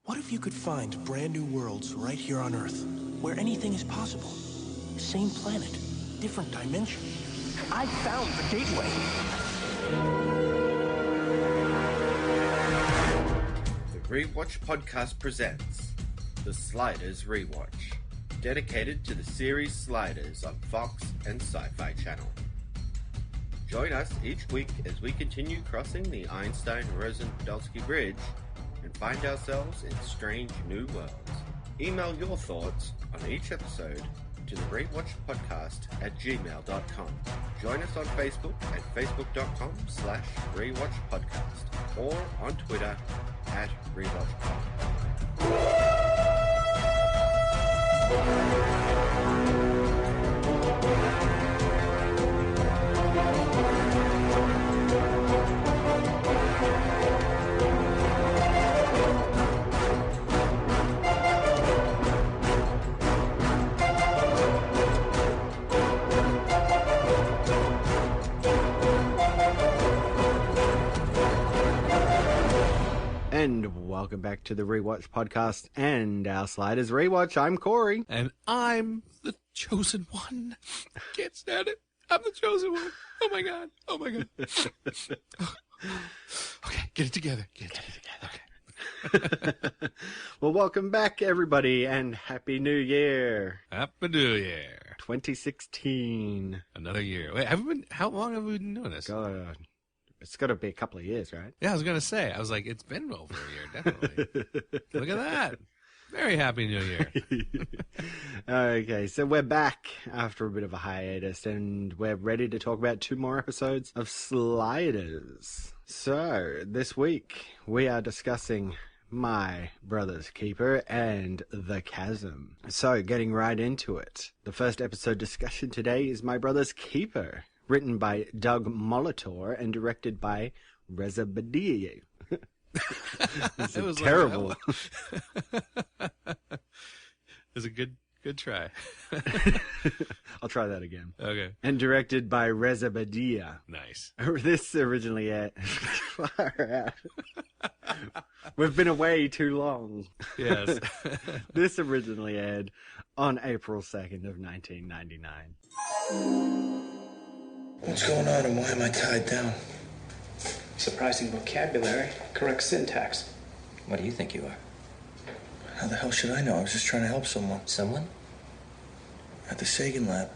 What if you could find brand new worlds right here on Earth, where anything is possible? Same planet, different dimension. I found the gateway. The Rewatch Podcast presents The Sliders Rewatch, dedicated to the series Sliders on Fox and Sci-Fi Channel. Join us each week as we continue crossing the Einstein-Rosen-Podolsky Bridge and find ourselves in strange new worlds. Email your thoughts on each episode to the Rewatch Podcast at gmail.com. Join us on Facebook at facebook.com/rewatchpodcast or on Twitter at rewatchpod. And welcome back to the Rewatch Podcast and our Sliders Rewatch. I'm Cory. And I'm the chosen one. Can't stand it. I'm the chosen one. Oh my god. Oh my god. Okay, get it together. Get it together. Okay. Well, welcome back, everybody, and Happy New Year. Happy New Year. 2016. Another year. Wait, how long have we been doing this? God, it's got to be a couple of years, right? Yeah, I was going to say. I was like, it's been over a year, definitely. Look at that. Very Happy New Year. Okay, so we're back after a bit of a hiatus, and we're ready to talk about 2 more episodes of Sliders. So, this week, we are discussing My Brother's Keeper and The Chasm. So, getting right into it. The first episode discussion today is My Brother's Keeper, written by Doug Molitor and directed by Reza Badiou. This is terrible. It's a good try. I'll try that again. Okay. And directed by Reza Badiou. Nice. This originally aired. We've been away too long. Yes. This originally aired on April 2nd of 1999. What's going on and why am I tied down? Surprising vocabulary, correct syntax. What do you think you are? How the hell should I know? I was just trying to help someone. Someone? At the Sagan lab.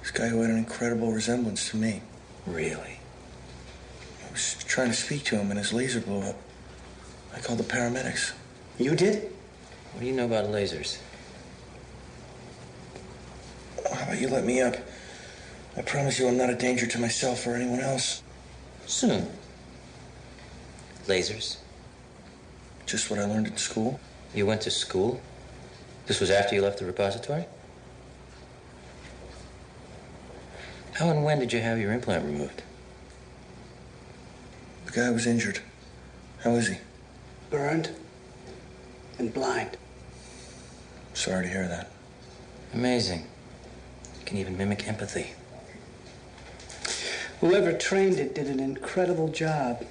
This guy who had an incredible resemblance to me. Really? I was trying to speak to him and his laser blew up. I called the paramedics. You did? What do you know about lasers? How about you let me up? I promise you I'm not a danger to myself or anyone else. Soon. Lasers? Just what I learned in school. You went to school? This was after you left the repository? How and when did you have your implant removed? The guy was injured. How is he? Burned and blind. Sorry to hear that. Amazing. You can even mimic empathy. Whoever trained it did an incredible job.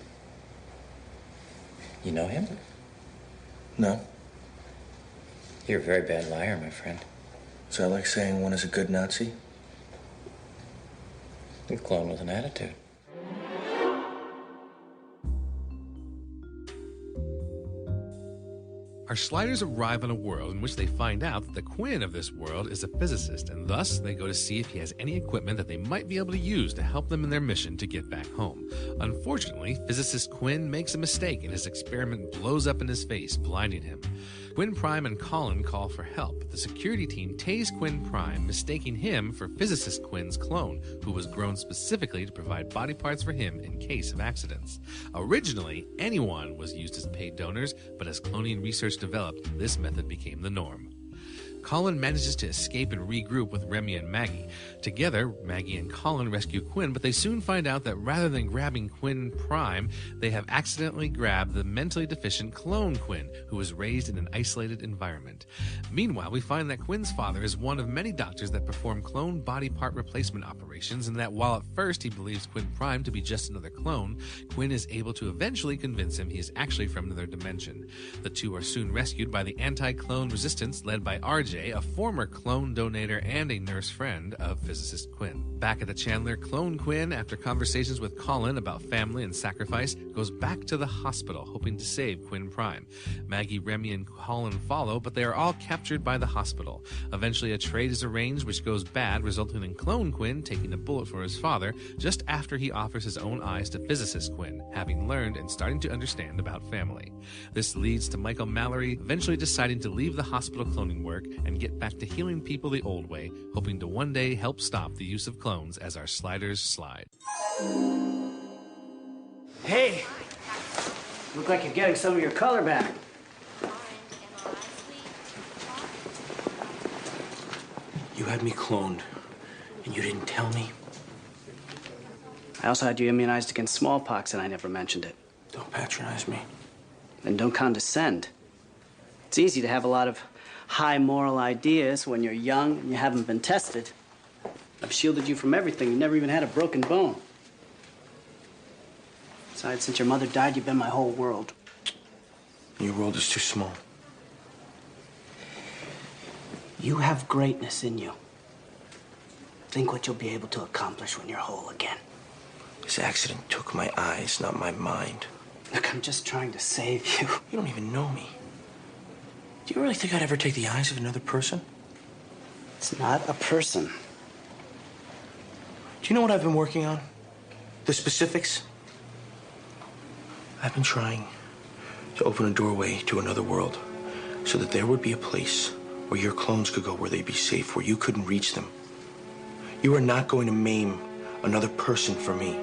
You know him? No. You're a very bad liar, my friend. Is that like saying one is a good Nazi? You've cloned with an attitude. Our sliders arrive on a world in which they find out that the Quinn of this world is a physicist, and thus they go to see if he has any equipment that they might be able to use to help them in their mission to get back home. Unfortunately, physicist Quinn makes a mistake and his experiment blows up in his face, blinding him. Quinn Prime and Colin call for help. The security team tase Quinn Prime, mistaking him for physicist Quinn's clone, who was grown specifically to provide body parts for him in case of accidents. Originally, anyone was used as paid donors, but as cloning research developed, this method became the norm. Colin manages to escape and regroup with Remy and Maggie. Together, Maggie and Colin rescue Quinn, but they soon find out that rather than grabbing Quinn Prime, they have accidentally grabbed the mentally deficient clone Quinn, who was raised in an isolated environment. Meanwhile, we find that Quinn's father is one of many doctors that perform clone body part replacement operations, and that while at first he believes Quinn Prime to be just another clone, Quinn is able to eventually convince him he is actually from another dimension. The two are soon rescued by the anti-clone resistance led by RJ, a former clone donator and a nurse friend of physicist Quinn. Back at the Chandler, clone Quinn, after conversations with Colin about family and sacrifice, goes back to the hospital, hoping to save Quinn Prime. Maggie, Remy, and Colin follow, but they are all captured by the hospital. Eventually, a trade is arranged which goes bad, resulting in clone Quinn taking a bullet for his father just after he offers his own eyes to physicist Quinn, having learned and starting to understand about family. This leads to Michael Mallory eventually deciding to leave the hospital cloning work and get back to healing people the old way, hoping to one day help stop the use of clones as our sliders slide. Hey! Look like you're getting some of your color back. You had me cloned, and you didn't tell me? I also had you immunized against smallpox, and I never mentioned it. Don't patronize me. And don't condescend. It's easy to have a lot of high moral ideas when you're young and you haven't been tested. I've shielded you from everything. You never even had a broken bone. Besides, since your mother died, you've been my whole world. Your world is too small. You have greatness in you. Think what you'll be able to accomplish when you're whole again. This accident took my eyes, not my mind. Look, I'm just trying to save you. You don't even know me. Do you really think I'd ever take the eyes of another person? It's not a person. Do you know what I've been working on? The specifics? I've been trying to open a doorway to another world so that there would be a place where your clones could go, where they'd be safe, where you couldn't reach them. You are not going to maim another person for me.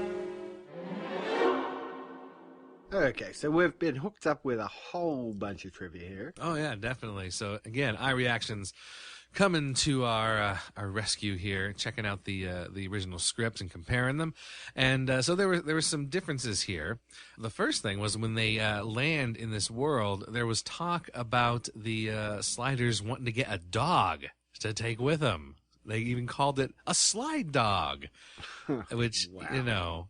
Okay, so we've been hooked up with a whole bunch of trivia here. Oh yeah, definitely. So again, iReactions coming to our rescue here, checking out the original scripts and comparing them, and so there were some differences here. The first thing was when they land in this world, there was talk about the sliders wanting to get a dog to take with them. They even called it a slide dog, which Wow. you know.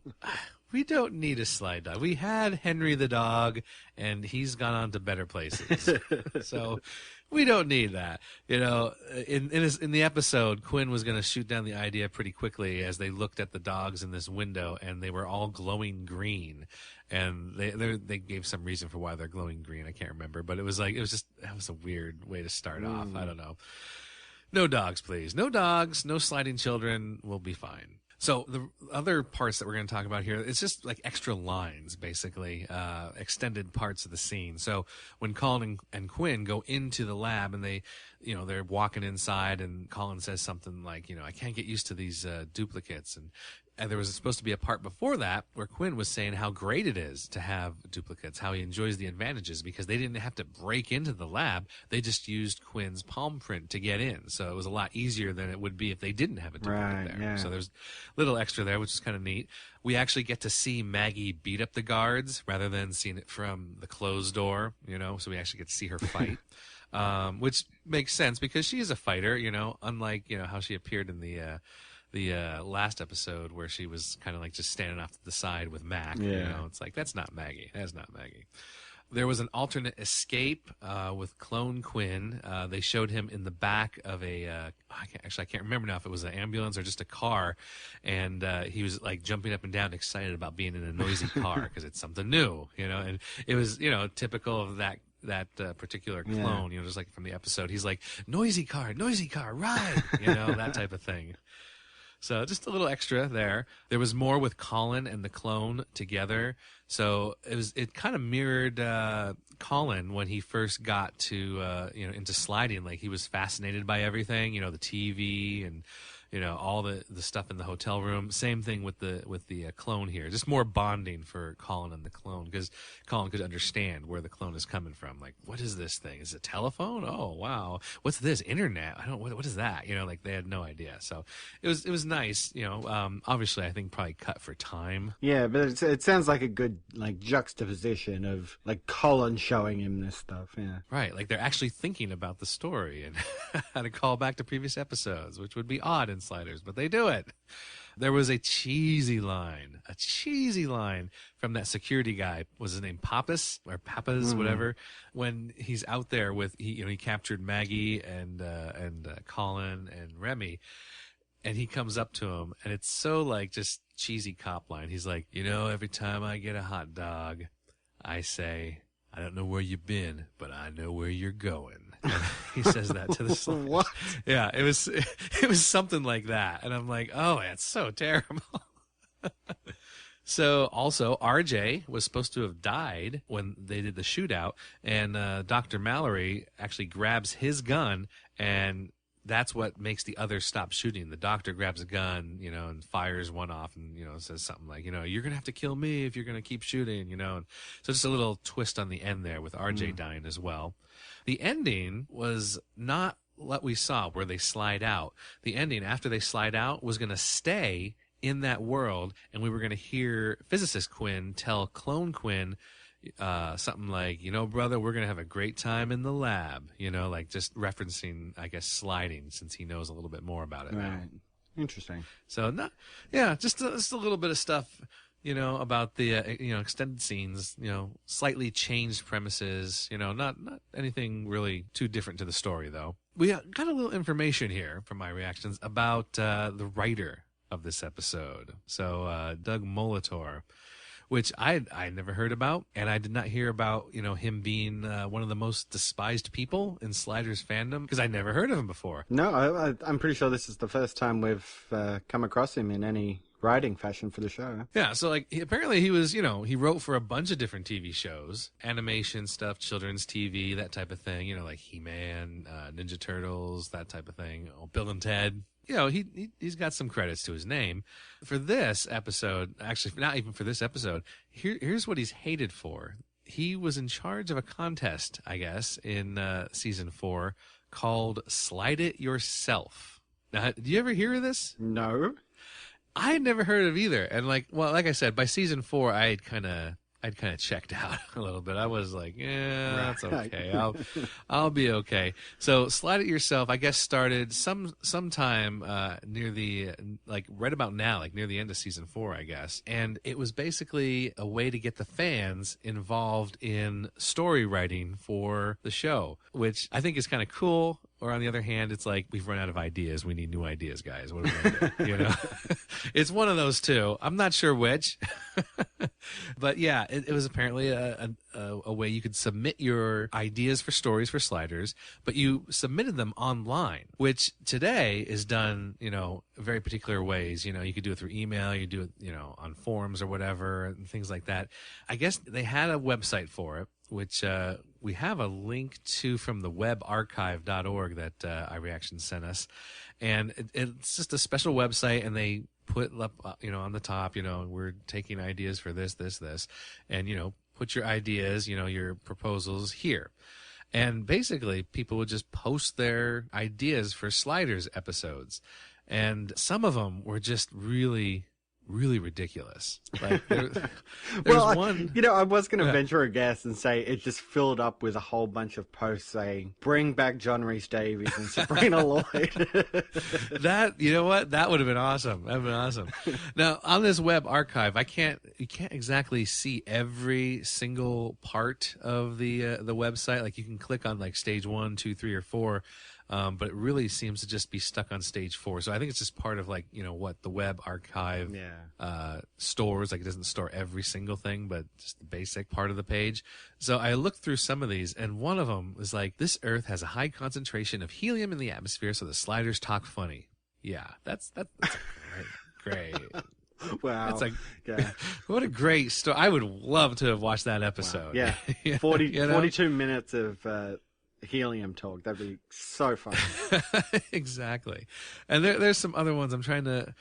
We don't need a slide dog. We had Henry the dog, and he's gone on to better places. So we don't need that. You know, in the episode, Quinn was going to shoot down the idea pretty quickly as they looked at the dogs in this window, and they were all glowing green. And they gave some reason for why they're glowing green. I can't remember, but that was a weird way to start off. I don't know. No dogs, please. No dogs. No sliding children. We'll be fine. So the other parts that we're going to talk about here, it's just like extra lines, basically, extended parts of the scene. So when Colin and Quinn go into the lab and they're walking inside, and Colin says something like, I can't get used to these duplicates. And there was supposed to be a part before that where Quinn was saying how great it is to have duplicates, how he enjoys the advantages because they didn't have to break into the lab. They just used Quinn's palm print to get in. So it was a lot easier than it would be if they didn't have a duplicate there. Yeah. So there's a little extra there, which is kind of neat. We actually get to see Maggie beat up the guards rather than seeing it from the closed door, so we actually get to see her fight. Which makes sense because she is a fighter, unlike, how she appeared in the last episode where she was kind of like just standing off to the side with Mac. Yeah. It's like, that's not Maggie. That's not Maggie. There was an alternate escape with Clone Quinn. They showed him in the back of I can't remember now if it was an ambulance or just a car, and he was like jumping up and down, excited about being in a noisy car because it's something new, and it was typical of that particular clone, just like from the episode. He's like, noisy car, ride, that type of thing. So just a little extra there. There was more with Colin and the clone together. So it kind of mirrored Colin when he first got to into sliding. Like he was fascinated by everything, the TV and all the stuff in the hotel room. Same thing with the clone here. Just more bonding for Colin and the clone, because Colin could understand where the clone is coming from. Like, what is this thing? Is it a telephone? Oh, wow. What's this? Internet? What is that? Like, they had no idea. So it was nice. Obviously, I think probably cut for time. Yeah, but it sounds like a good like juxtaposition of like Colin showing him this stuff. Yeah, right. Like they're actually thinking about the story and how to call back to previous episodes, which would be odd in Sliders, but they do it. There was a cheesy line from that security guy. Was his name Pappas or Pappas, whatever? When he's out there with he captured Maggie and Colin and Remy, and he comes up to him, and it's so like just cheesy cop line. He's like, every time I get a hot dog, I say, I don't know where you've been, but I know where you're going. And he says that to the Sliders. What? Yeah, it was something like that. And I'm like, oh, that's so terrible. So also RJ was supposed to have died when they did the shootout, and Dr. Mallory actually grabs his gun, and that's what makes the others stop shooting. The doctor grabs a gun, and fires one off, and says something like, you're gonna have to kill me if you're gonna keep shooting, and so just a little twist on the end there with RJ dying as well. The ending was not what we saw where they slide out. The ending after they slide out was gonna stay in that world, and we were gonna hear physicist Quinn tell clone Quinn something like, brother, we're going to have a great time in the lab, like just referencing, I guess, sliding, since he knows a little bit more about it now. right. Interesting. So, just a little bit of stuff, about the, extended scenes, slightly changed premises, not anything really too different to the story, though. We got a little information here from my reactions about the writer of this episode. So, Doug Molitor, which I never heard about, and I did not hear about, him being one of the most despised people in Sliders fandom, because I never heard of him before. No, I'm pretty sure this is the first time we've come across him in any writing fashion for the show. Yeah, so apparently he was, he wrote for a bunch of different TV shows, animation stuff, children's TV, that type of thing, like He-Man, Ninja Turtles, that type of thing, Bill and Ted. He's got some credits to his name. For this episode, actually, not even for this episode, here's what he's hated for. He was in charge of a contest, I guess, in season 4 called Slide It Yourself. Now, did you ever hear of this? No. I had never heard of either. And like I said, by season 4, I'd kind of checked out a little bit. I was like, yeah, that's okay. I'll be okay. So Slide It Yourself, I guess, started sometime near the, right about now, near the end of season 4, I guess. And it was basically a way to get the fans involved in story writing for the show, which I think is kind of cool. Or on the other hand, it's like, we've run out of ideas. We need new ideas, guys. What are we going to do? It's one of those two. I'm not sure which. But yeah, it was apparently a way you could submit your ideas for stories for Sliders, but you submitted them online, which today is done, very particular ways. You could do it through email, you do it, on forums or whatever, and things like that. I guess they had a website for it, which we have a link to from the webarchive.org that iReaction sent us. And it's just a special website, and they put up, on the top, we're taking ideas for this, and, put your ideas, your proposals here. And basically, people would just post their ideas for Sliders episodes. And some of them were just really, really ridiculous. There's one. I was going to venture a guess and say it just filled up with a whole bunch of posts saying, bring back John Rhys Davies and Sabrina Lloyd. That, that would have been awesome. That would have been awesome. Now, on this web archive, you can't exactly see every single part of the website. Like, you can click on stage 1, 2, 3, or 4. But it really seems to just be stuck on stage 4. So I think it's just part of what the web archive stores. It doesn't store every single thing, but just the basic part of the page. So I looked through some of these, and one of them was this Earth has a high concentration of helium in the atmosphere, so the Sliders talk funny. Yeah, that's great. Wow. It's what a great story. I would love to have watched that episode. Wow. Yeah. 42 minutes of helium talk. That'd be so fun. Exactly. And there's some other ones. I'm trying to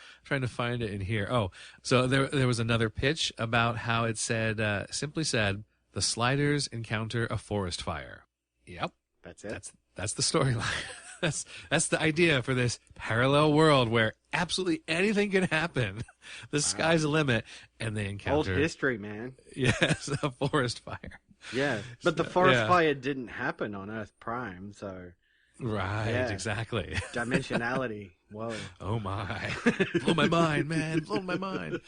find it in here. Oh, so there was another pitch about how it said, simply said, the sliders encounter a forest fire. Yep. That's it. That's the storyline. That's the idea for this parallel world where absolutely anything can happen. The sky's the limit, and they encounter old history, man. Yes, a forest fire. Yeah, but the forest fire didn't happen on Earth Prime, so right, yeah. Exactly. Dimensionality. Whoa. Oh my! Blow my mind, man. Blow my mind.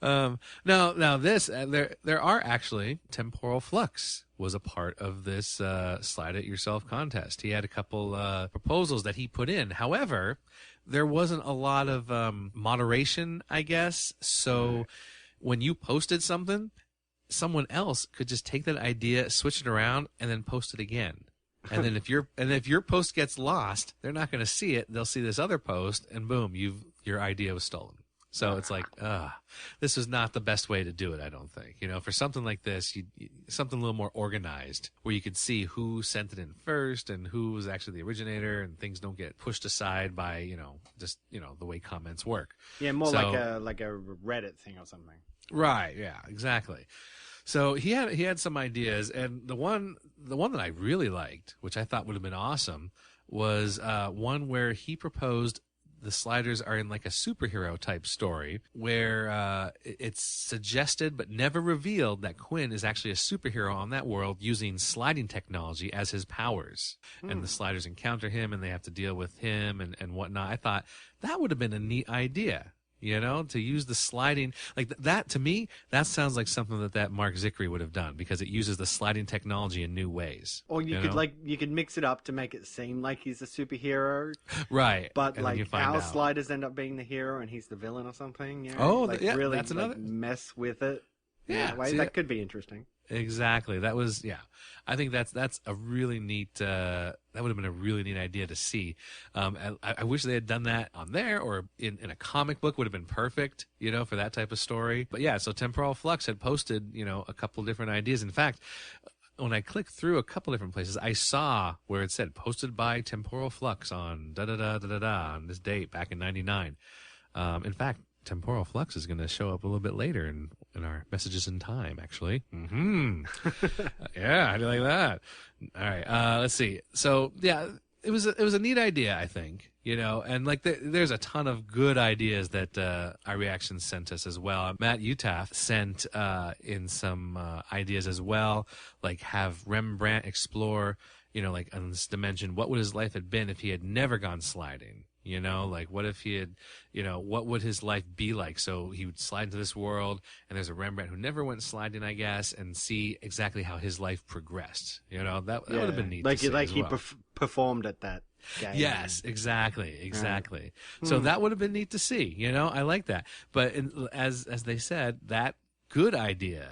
Now this there are actually temporal flux was a part of this slide it yourself contest. He had a couple proposals that he put in. However, there wasn't a lot of moderation, I guess. So when you posted something, someone else could just take that idea, switch it around, and then post it again. And then if your post gets lost, they're not going to see it. They'll see this other post, and boom, your idea was stolen. So it's like, this is not the best way to do it, I don't think. You know, for something like this, something a little more organized, where you could see who sent it in first and who was actually the originator, and things don't get pushed aside by, just the way comments work. Yeah, more like a Reddit thing or something. Right. Yeah. Exactly. So he had some ideas, and the one that I really liked, which I thought would have been awesome, was one where he proposed the sliders are in like a superhero type story where it's suggested but never revealed that Quinn is actually a superhero on that world using sliding technology as his powers. And the sliders encounter him and they have to deal with him and whatnot. I thought that would have been a neat idea. To use the sliding like that. To me, that sounds like something that Mark Zickery would have done, because it uses the sliding technology in new ways. Or you could mix it up to make it seem like he's a superhero, right? But like our sliders end up being the hero and he's the villain or something. Really, that's another mess with it. Yeah, that way. That could be interesting. Exactly. That was I think that's a really neat. That would have been a really neat idea to see. I wish they had done that on there or in a comic book would have been perfect. For that type of story. But yeah, so Temporal Flux had posted a couple different ideas. In fact, when I clicked through a couple different places, I saw where it said posted by Temporal Flux on on this date back in '99. In fact, Temporal Flux is going to show up a little bit later in our messages in time, actually. Yeah, I do like that. All right, let's see. So yeah, it was a neat idea, I think. And like there's a ton of good ideas that iReaction sent us as well. Matt Utaf sent in some ideas as well, like have Rembrandt explore, like on this dimension, what would his life have been if he had never gone sliding? Like what if he had, what would his life be like? So he would slide into this world and there's a Rembrandt who never went sliding, I guess, and see exactly how his life progressed. That would have been neat. He performed at that game. Yes, exactly. So that would have been neat to see, I like that. But as they said, that good idea,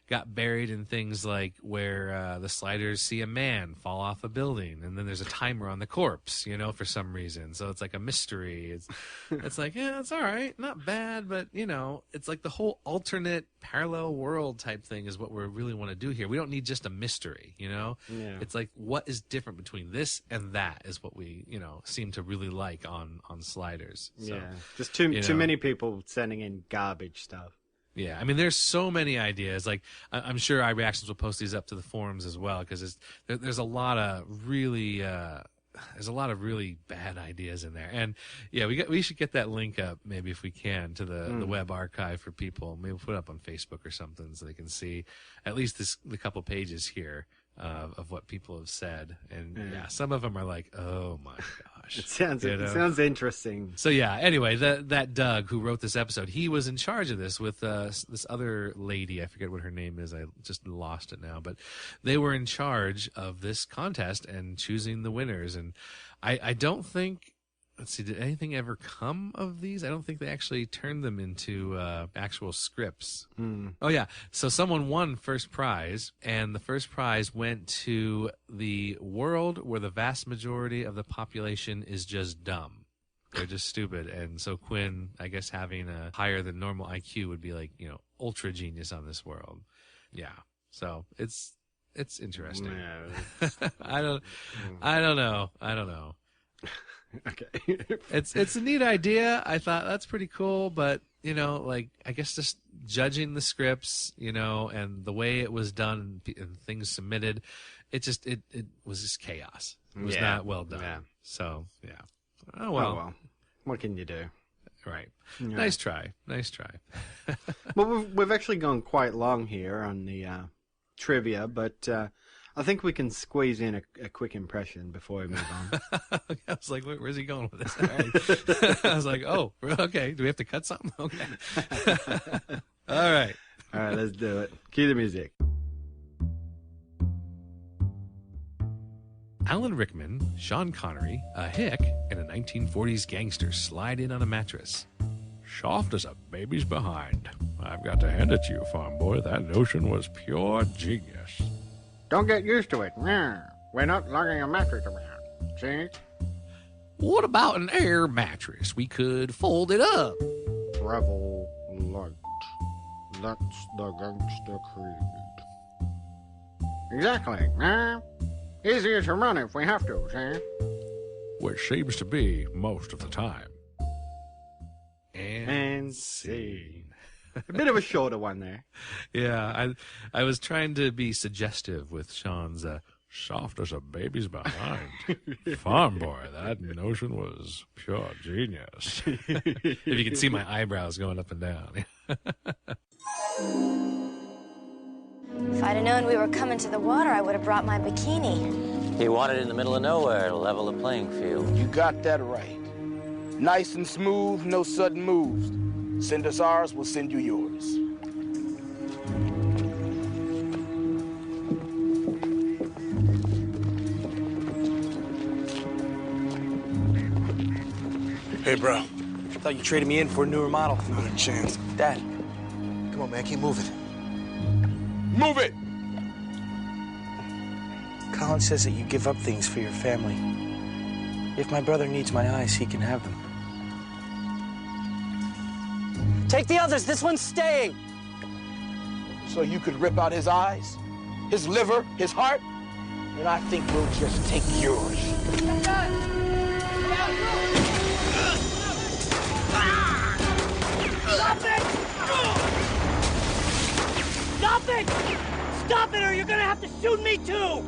got buried in things like where the sliders see a man fall off a building and then there's a timer on the corpse, for some reason. So it's like a mystery. It's like, yeah, it's all right. Not bad, but, it's like the whole alternate parallel world type thing is what we really want to do here. We don't need just a mystery, Yeah. It's like what is different between this and that is what we, seem to really like on sliders. So, yeah. Just too many people sending in garbage stuff. Yeah, I mean, there's so many ideas. Like, I'm sure iReactions will post these up to the forums as well, because there's a lot of really bad ideas in there. And yeah, we should get that link up maybe if we can to the web archive for people. Maybe we'll put it up on Facebook or something so they can see at least the couple pages here of what people have said. And yeah, some of them are like, oh my gosh. It sounds interesting. So yeah, anyway, that Doug who wrote this episode, he was in charge of this with this other lady. I forget what her name is. I just lost it now. But they were in charge of this contest and choosing the winners. And I don't think, let's see, did anything ever come of these? I don't think they actually turned them into actual scripts. Oh, yeah. So someone won first prize, and the first prize went to the world where the vast majority of the population is just dumb. They're just stupid. And so Quinn, I guess having a higher than normal IQ would be like, ultra genius on this world. Yeah. So it's it's interesting. No. I don't know. Okay. It's a neat idea. I thought that's pretty cool, but like I guess just judging the scripts, and the way it was done and things submitted, it was just chaos. It was not well done. Yeah. So yeah. Oh well. What can you do? Right. Yeah. Nice try. Well, we've actually gone quite long here on the trivia, but I think we can squeeze in a quick impression before we move on. I was like, where's he going with this? All right. I was like, oh, okay. Do we have to cut something? Okay. All right. All right, let's do it. Cue the music. Alan Rickman, Sean Connery, a hick, and a 1940s gangster slide in on a mattress. Soft as a baby's behind. I've got to hand it to you, farm boy. That notion was pure genius. Don't get used to it. We're not lugging a mattress around. See? What about an air mattress? We could fold it up. Travel light. That's the gangster creed. Exactly. Easier to run if we have to, see? Which seems to be most of the time. And scene. A bit of a shorter one there. Yeah, I was trying to be suggestive with Sean's soft as a baby's behind. Farm boy, that notion was pure genius. If you can see my eyebrows going up and down. If I'd have known we were coming to the water, I would have brought my bikini. He wanted it in the middle of nowhere to level the playing field. You got that right. Nice and smooth, no sudden moves. Send us ours, we'll send you yours. Hey, bro. Thought you traded me in for a newer model. Not a chance. Dad, come on, man, keep moving. Move it! Colin says that you give up things for your family. If my brother needs my eyes, he can have them. Take the others. This one's staying. So you could rip out his eyes, his liver, his heart, and I think we'll just take yours. Stop it! Stop it! Stop it, or you're gonna have to shoot me too!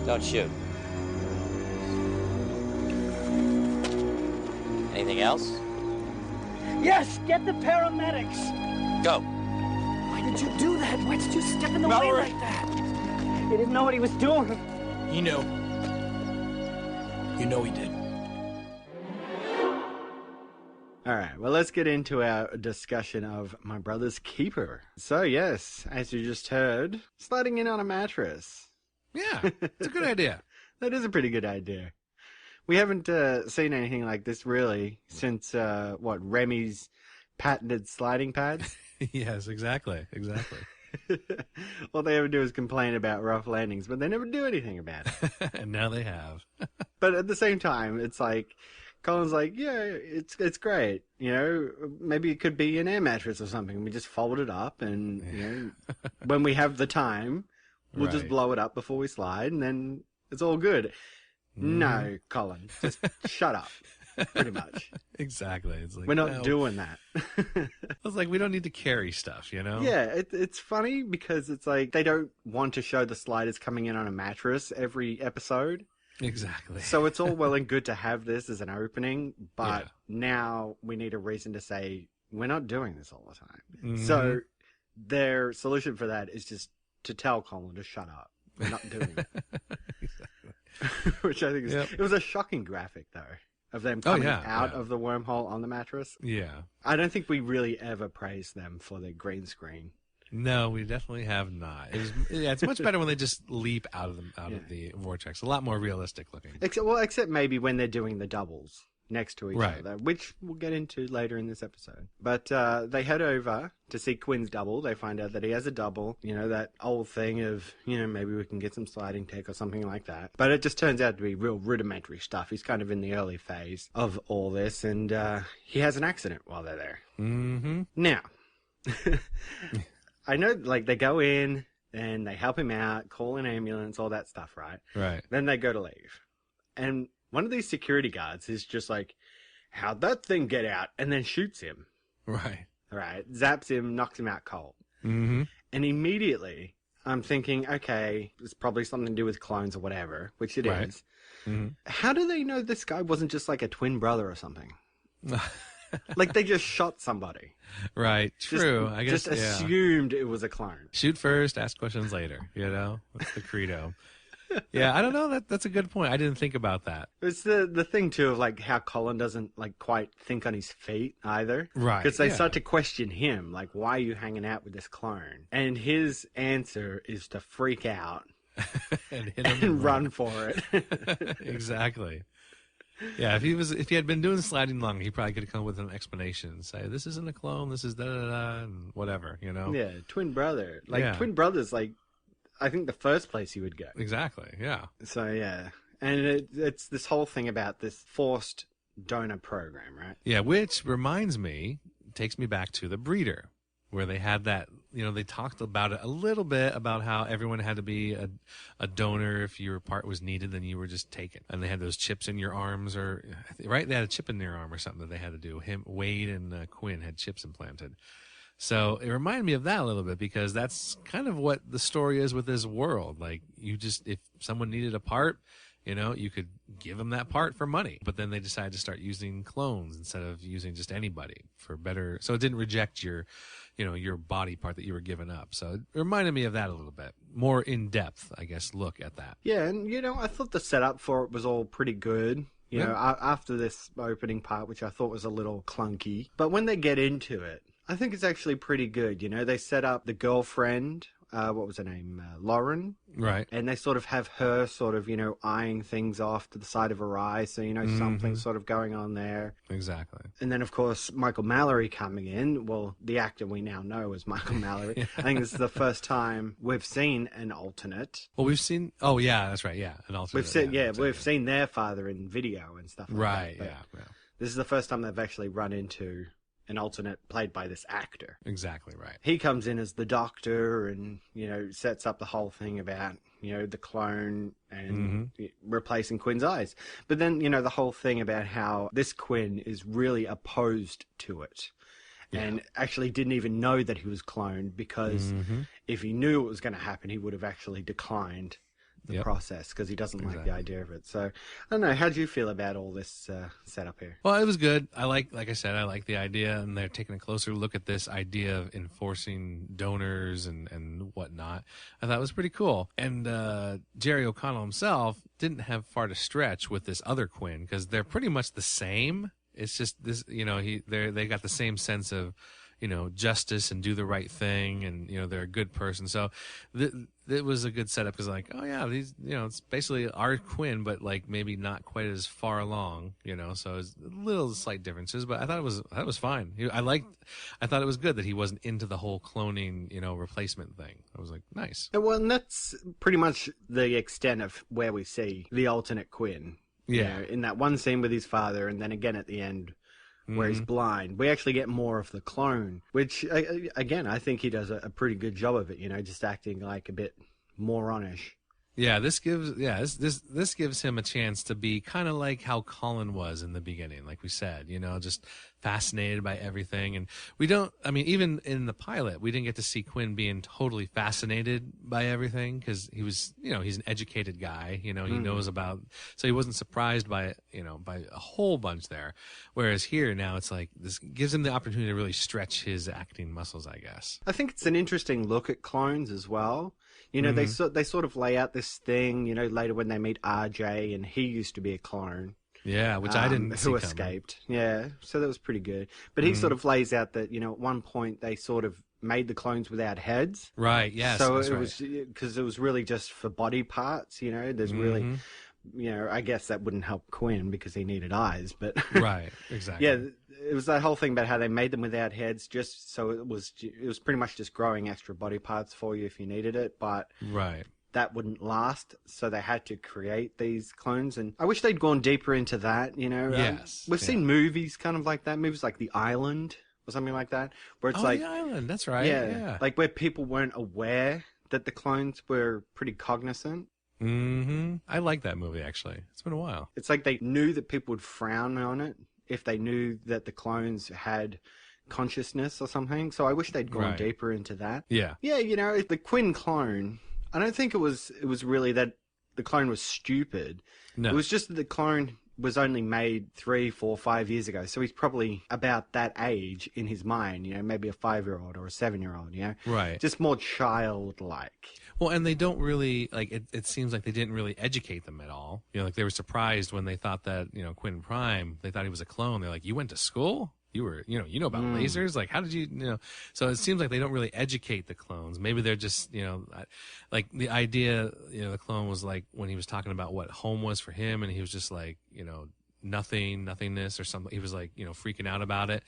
Don't shoot. Anything else? Yes, get the paramedics. Go. Why did you do that? Why did you step in the way Mallory. like that? He didn't know what he was doing. He knew. You know he did. All right, well, let's get into our discussion of My Brother's Keeper. So, yes, as you just heard, sliding in on a mattress. Yeah, it's a good idea. That is a pretty good idea. We haven't seen anything like this, really, since, Remy's patented sliding pads? Yes, exactly. All they ever do is complain about rough landings, but they never do anything about it. And now they have. But at the same time, it's like, Colin's like, yeah, it's great. Maybe it could be an air mattress or something. We just fold it up and, when we have the time, we'll just blow it up before we slide and then it's all good. No, Colin, just shut up. Pretty much. Exactly. It's like, we're not doing that. It's like, we don't need to carry stuff, Yeah, it's funny because it's like they don't want to show the sliders coming in on a mattress every episode. Exactly. So it's all well and good to have this as an opening, but now we need a reason to say we're not doing this all the time. Mm-hmm. So their solution for that is just to tell Colin to shut up. We're not doing it. Exactly. Which I think is... It was a shocking graphic, though, of them coming out of the wormhole on the mattress. Yeah. I don't think we really ever praised them for their green screen. No, we definitely have not. It's much better when they just leap out of the vortex. A lot more realistic looking. Except maybe when they're doing the doubles next to each Right. other, which we'll get into later in this episode. But they head over to see Quinn's double. They find out that he has a double. That old thing of, maybe we can get some sliding tech or something like that. But it just turns out to be real rudimentary stuff. He's kind of in the early phase of all this, and he has an accident while they're there. Mm-hmm. Now... I know, they go in, and they help him out, call an ambulance, all that stuff, right? Right. Then they go to leave. And one of these security guards is just like, how'd that thing get out? And then shoots him. Right. Right. Zaps him, knocks him out cold. Mm-hmm. And immediately I'm thinking, okay, it's probably something to do with clones or whatever, which it Right. is. Mm-hmm. How do they know this guy wasn't just like a twin brother or something? Like they just shot somebody. Right. True. I guess. Just assumed it was a clone. Shoot first, ask questions later. You know, that's the credo. Yeah, I don't know. That's a good point. I didn't think about that. It's the thing too of like how Colin doesn't like quite think on his feet either. Right. Because they yeah. start to question him, like, why are you hanging out with this clone? And his answer is to freak out and hit him and run for it. Exactly. Yeah, if he had been doing sliding long, he probably could have come with an explanation and say, this isn't a clone, this is da da da, and whatever, you know? Yeah, twin brother. Like, Yeah. twin brother's like, I think the first place he would go. Exactly, yeah. So, yeah. And it's this whole thing about this forced donor program, right? Yeah, which reminds me, takes me back to The Breeder, where they had that, you know, they talked about it a little bit about how everyone had to be a donor. If your part was needed, then you were just taken. And they had those chips in your arms, or, right? They had a chip in their arm or something that they had to do. Wade and Quinn had chips implanted. So it reminded me of that a little bit, because that's kind of what the story is with this world. Like, if someone needed a part, you know, you could give them that part for money. But then they decided to start using clones instead of using just anybody for better. So it didn't reject your body part that you were giving up. So it reminded me of that a little bit. More in depth, I guess, look at that. Yeah, and, you know, I thought the setup for it was all pretty good. You know, after this opening part, which I thought was a little clunky. But when they get into it, I think it's actually pretty good. You know, they set up the girlfriend, what was her name? Lauren. Right. And they sort of have her sort of, you know, eyeing things off to the side of her eye. So, you know, something's sort of going on there. Exactly. And then, of course, Michael Mallory coming in. Well, the actor we now know is Michael Mallory. I think this is the first time we've seen an alternate. Well, we've seen, oh, yeah, that's right. Yeah. An alternate. We've seen their father in video and stuff like right. that. Right. Yeah. This is the first time they've actually run into an alternate played by this actor. Exactly right. He comes in as the doctor and, you know, sets up the whole thing about, you know, the clone and replacing Quinn's eyes. But then, you know, the whole thing about how this Quinn is really opposed to it. Yeah. And actually didn't even know that he was cloned, because if he knew it was going to happen, he would have actually declined the process, because he doesn't like the idea of it. So, I don't know. How do you feel about all this setup here? Well, it was good. like I said, I like the idea, and they're taking a closer look at this idea of enforcing donors and whatnot. I thought it was pretty cool. And Jerry O'Connell himself didn't have far to stretch with this other Quinn, because they're pretty much the same. It's just this, you know, they got the same sense of, you know, justice and do the right thing, and, you know, they're a good person. So it was a good setup, because, like, oh yeah, these, you know, it's basically our Quinn, but like maybe not quite as far along, you know. So it's little slight differences, but I thought it was fine. I thought it was good that he wasn't into the whole cloning, you know, replacement thing. I was like, nice. Well, and that's pretty much the extent of where we see the alternate Quinn. Yeah, you know, in that one scene with his father, and then again at the end, where he's blind, we actually get more of the clone, which, again, I think he does a pretty good job of it, you know, just acting like a bit moronish. Yeah, this gives him a chance to be kind of like how Colin was in the beginning, like we said, you know, just fascinated by everything. And even in the pilot, we didn't get to see Quinn being totally fascinated by everything, because he was, you know, he's an educated guy, you know, he knows about, so he wasn't surprised by, you know, by a whole bunch there. Whereas here now it's like, this gives him the opportunity to really stretch his acting muscles, I guess. I think it's an interesting look at clones as well. You know, they sort of lay out this thing, you know, later when they meet RJ, and he used to be a clone. Yeah, which I didn't see who coming. escaped. Yeah, so that was pretty good. But he sort of lays out that, you know, at one point they sort of made the clones without heads. Right, yes. So it was, because it was really just for body parts, you know, there's really, you know, I guess that wouldn't help Quinn because he needed eyes, but. Right, exactly. Yeah, it was that whole thing about how they made them without heads, just so it was pretty much just growing extra body parts for you if you needed it, but. Right. That wouldn't last, so they had to create these clones, and I wish they'd gone deeper into that, you know. Yes. We've seen movies kind of like that, movies like The Island or something like that, where it's like... The Island, that's right. Yeah, like where people weren't aware that the clones were pretty cognizant. I like that movie, actually. It's been a while. It's like they knew that people would frown on it if they knew that the clones had consciousness or something. So I wish they'd gone deeper into that. Yeah. Yeah, you know, the Quinn clone, I don't think it was really that the clone was stupid. No. It was just that the clone was only made 3, 4, 5 years ago. So he's probably about that age in his mind, you know, maybe a 5-year-old or a 7-year-old, you know? Right. Just more childlike. Well, and they don't really, like, it seems like they didn't really educate them at all. You know, like, they were surprised when they thought that, you know, Quinn Prime, they thought he was a clone. They're like, you went to school? You were, you know about lasers? Like, how did you know? So it seems like they don't really educate the clones. Maybe they're just, you know, like the idea, you know, the clone was like when he was talking about what home was for him, and he was just like, you know, nothingness or something. He was like, you know, freaking out about it.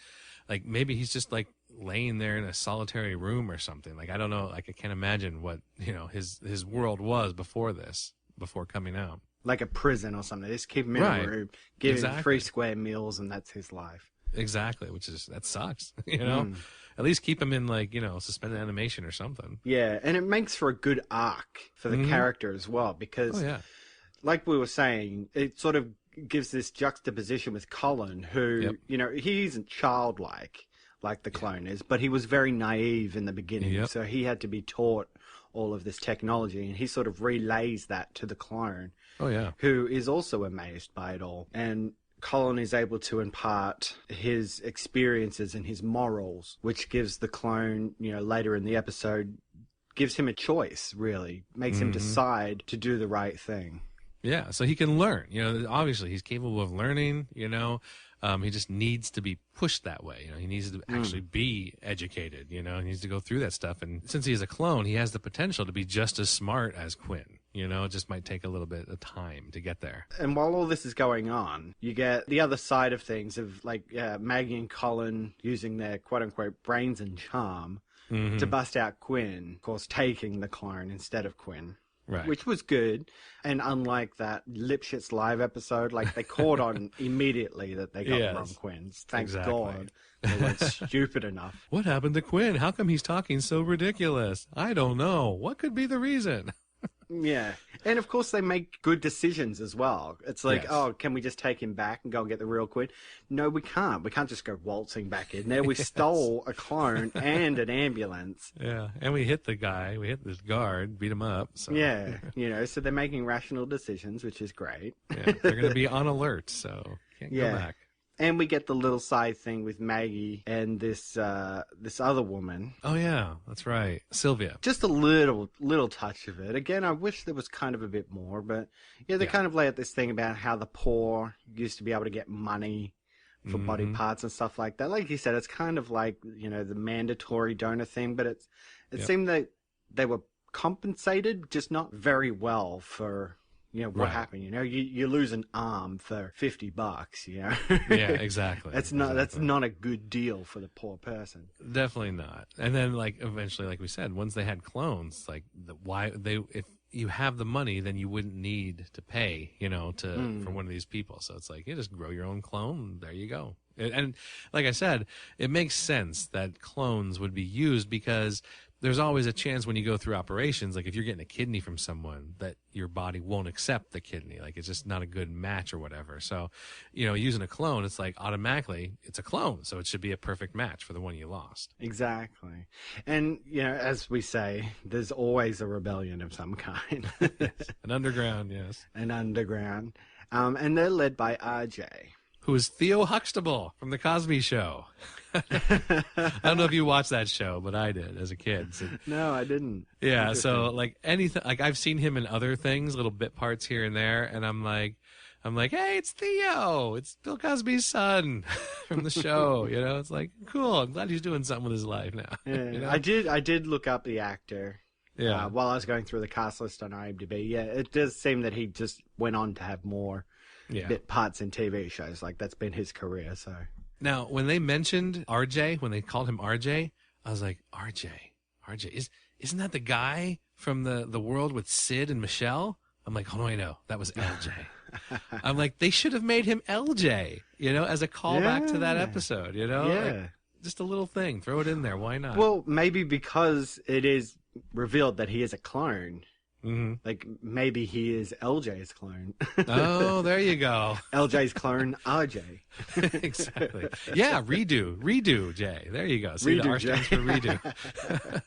Like, maybe he's just like laying there in a solitary room or something. Like, I don't know. Like, I can't imagine what, you know, his world was before coming out. Like a prison or something. They just keep him in a room, give him 3 square meals, and that's his life. Exactly, that sucks, you know? At least keep him in, like, you know, suspended animation or something. Yeah, and it makes for a good arc for the character as well, because, like we were saying, it sort of gives this juxtaposition with Colin, who, you know, he isn't childlike like the clone is, but he was very naive in the beginning, so he had to be taught all of this technology, and he sort of relays that to the clone, who is also amazed by it all. And Colin is able to impart his experiences and his morals, which gives the clone, you know, later in the episode, gives him a choice, really. Makes him decide to do the right thing. Yeah, so he can learn. You know, obviously he's capable of learning, you know. He just needs to be pushed that way. You know, he needs to actually be educated, you know. He needs to go through that stuff. And since he's a clone, he has the potential to be just as smart as Quinn. You know, it just might take a little bit of time to get there. And while all this is going on, you get the other side of things of, like, Maggie and Colin using their quote-unquote brains and charm to bust out Quinn, of course, taking the clone instead of Quinn. Right. Which was good. And unlike that Lipschitz Live episode, like, they caught on immediately that they got wrong Quins. Thank God they weren't stupid enough. What happened to Quinn? How come he's talking so ridiculous? I don't know. What could be the reason? Yeah. And of course they make good decisions as well. It's like, oh, can we just take him back and go and get the real Quinn? No, we can't. We can't just go waltzing back in there. We stole a clone and an ambulance. Yeah. And we hit the guy. We hit this guard, beat him up. So. Yeah. You know, so they're making rational decisions, which is great. Yeah. They're going to be on alert, so can't go back. And we get the little side thing with Maggie and this other woman. Oh, yeah, that's right. Sylvia. Just a little touch of it. Again, I wish there was kind of a bit more, but yeah, they kind of lay out this thing about how the poor used to be able to get money for body parts and stuff like that. Like you said, it's kind of like, you know, the mandatory donor thing, but it seemed that they were compensated, just not very well for... You know, what happened? You know, you lose an arm for $50, you know? Yeah, exactly. That's not a good deal for the poor person. Definitely not. And then, like, eventually, like we said, once they had clones, like, if you have the money, then you wouldn't need to pay, you know, for one of these people. So it's like, you just grow your own clone, and there you go. And like I said, it makes sense that clones would be used because there's always a chance when you go through operations, like if you're getting a kidney from someone, that your body won't accept the kidney. Like, it's just not a good match or whatever. So, you know, using a clone, it's like automatically it's a clone. So it should be a perfect match for the one you lost. Exactly. And, you know, as we say, there's always a rebellion of some kind. An underground, yes. An underground. And they're led by RJ. Who is Theo Huxtable from The Cosby Show. I don't know if you watched that show, but I did as a kid. So, no, I didn't. Yeah, so like anything, like I've seen him in other things, little bit parts here and there, and I'm like, hey, it's Theo. It's Bill Cosby's son from the show. You know, it's like, cool. I'm glad he's doing something with his life now. Yeah, you know? I did look up the actor. Yeah. While I was going through the cast list on IMDb. Yeah, it does seem that he just went on to have more bit parts in TV shows. Like, that's been his career. So now, when they mentioned RJ, when they called him RJ, I was like, RJ, isn't that the guy from the world with Sid and Michelle? I'm like, oh no, I know, that was LJ. I'm like, they should have made him LJ, you know, as a callback to that episode, you know? Yeah. Like, just a little thing, throw it in there. Why not? Well, maybe because it is revealed that he is a clone. Mm-hmm. Like, maybe he is LJ's clone. Oh, there you go. LJ's clone, RJ. Exactly. Yeah, redo, Jay. There you go. See, Redo, the R Jay. stands for redo.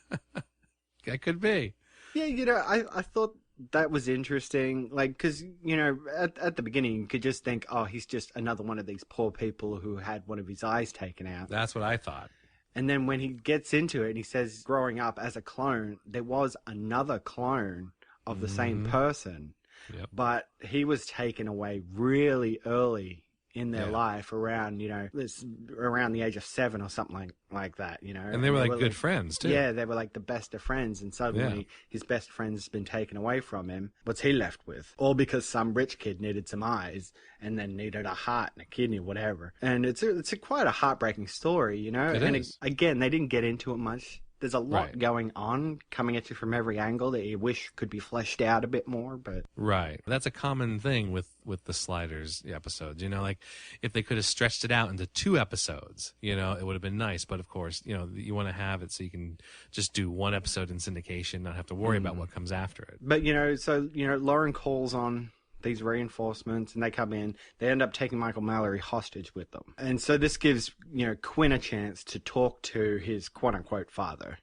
That could be. Yeah, you know, I thought that was interesting. Like, because, you know, at the beginning, you could just think, oh, he's just another one of these poor people who had one of his eyes taken out. That's what I thought. And then when he gets into it and he says, growing up as a clone, there was another clone of the same person, Yep. but he was taken away really early in their Yeah. life, around, you know, around the age of 7 or something like that, you know. And they were like good friends, too. Yeah, they were like the best of friends, and suddenly his best friend's been taken away from him. What's he left with? All because some rich kid needed some eyes and then needed a heart and a kidney, whatever. And it's quite a heartbreaking story, you know. It and is. Again, they didn't get into it much. There's a lot Right. going on, coming at you from every angle that you wish could be fleshed out a bit more, but Right. That's a common thing with the Sliders episodes. You know, like if they could have stretched it out into 2 episodes, you know, it would have been nice. But of course, you know, you want to have it so you can just do 1 episode in syndication, not have to worry about what comes after it. But, you know, so, you know, Lauren calls on these reinforcements and they come in. They end up taking Michael Mallory hostage with them. And so this gives, you know, Quinn a chance to talk to his quote-unquote father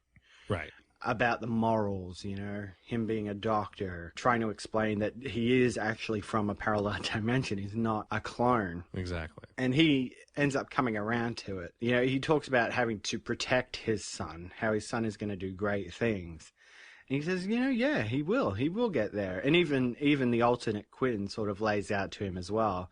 Right. about the morals, you know, him being a doctor, trying to explain that he is actually from a parallel dimension. He's not a clone. Exactly. And he ends up coming around to it. You know, he talks about having to protect his son, how his son is going to do great things. And he says, you know, yeah, he will get there. And even the alternate Quinn sort of lays out to him as well.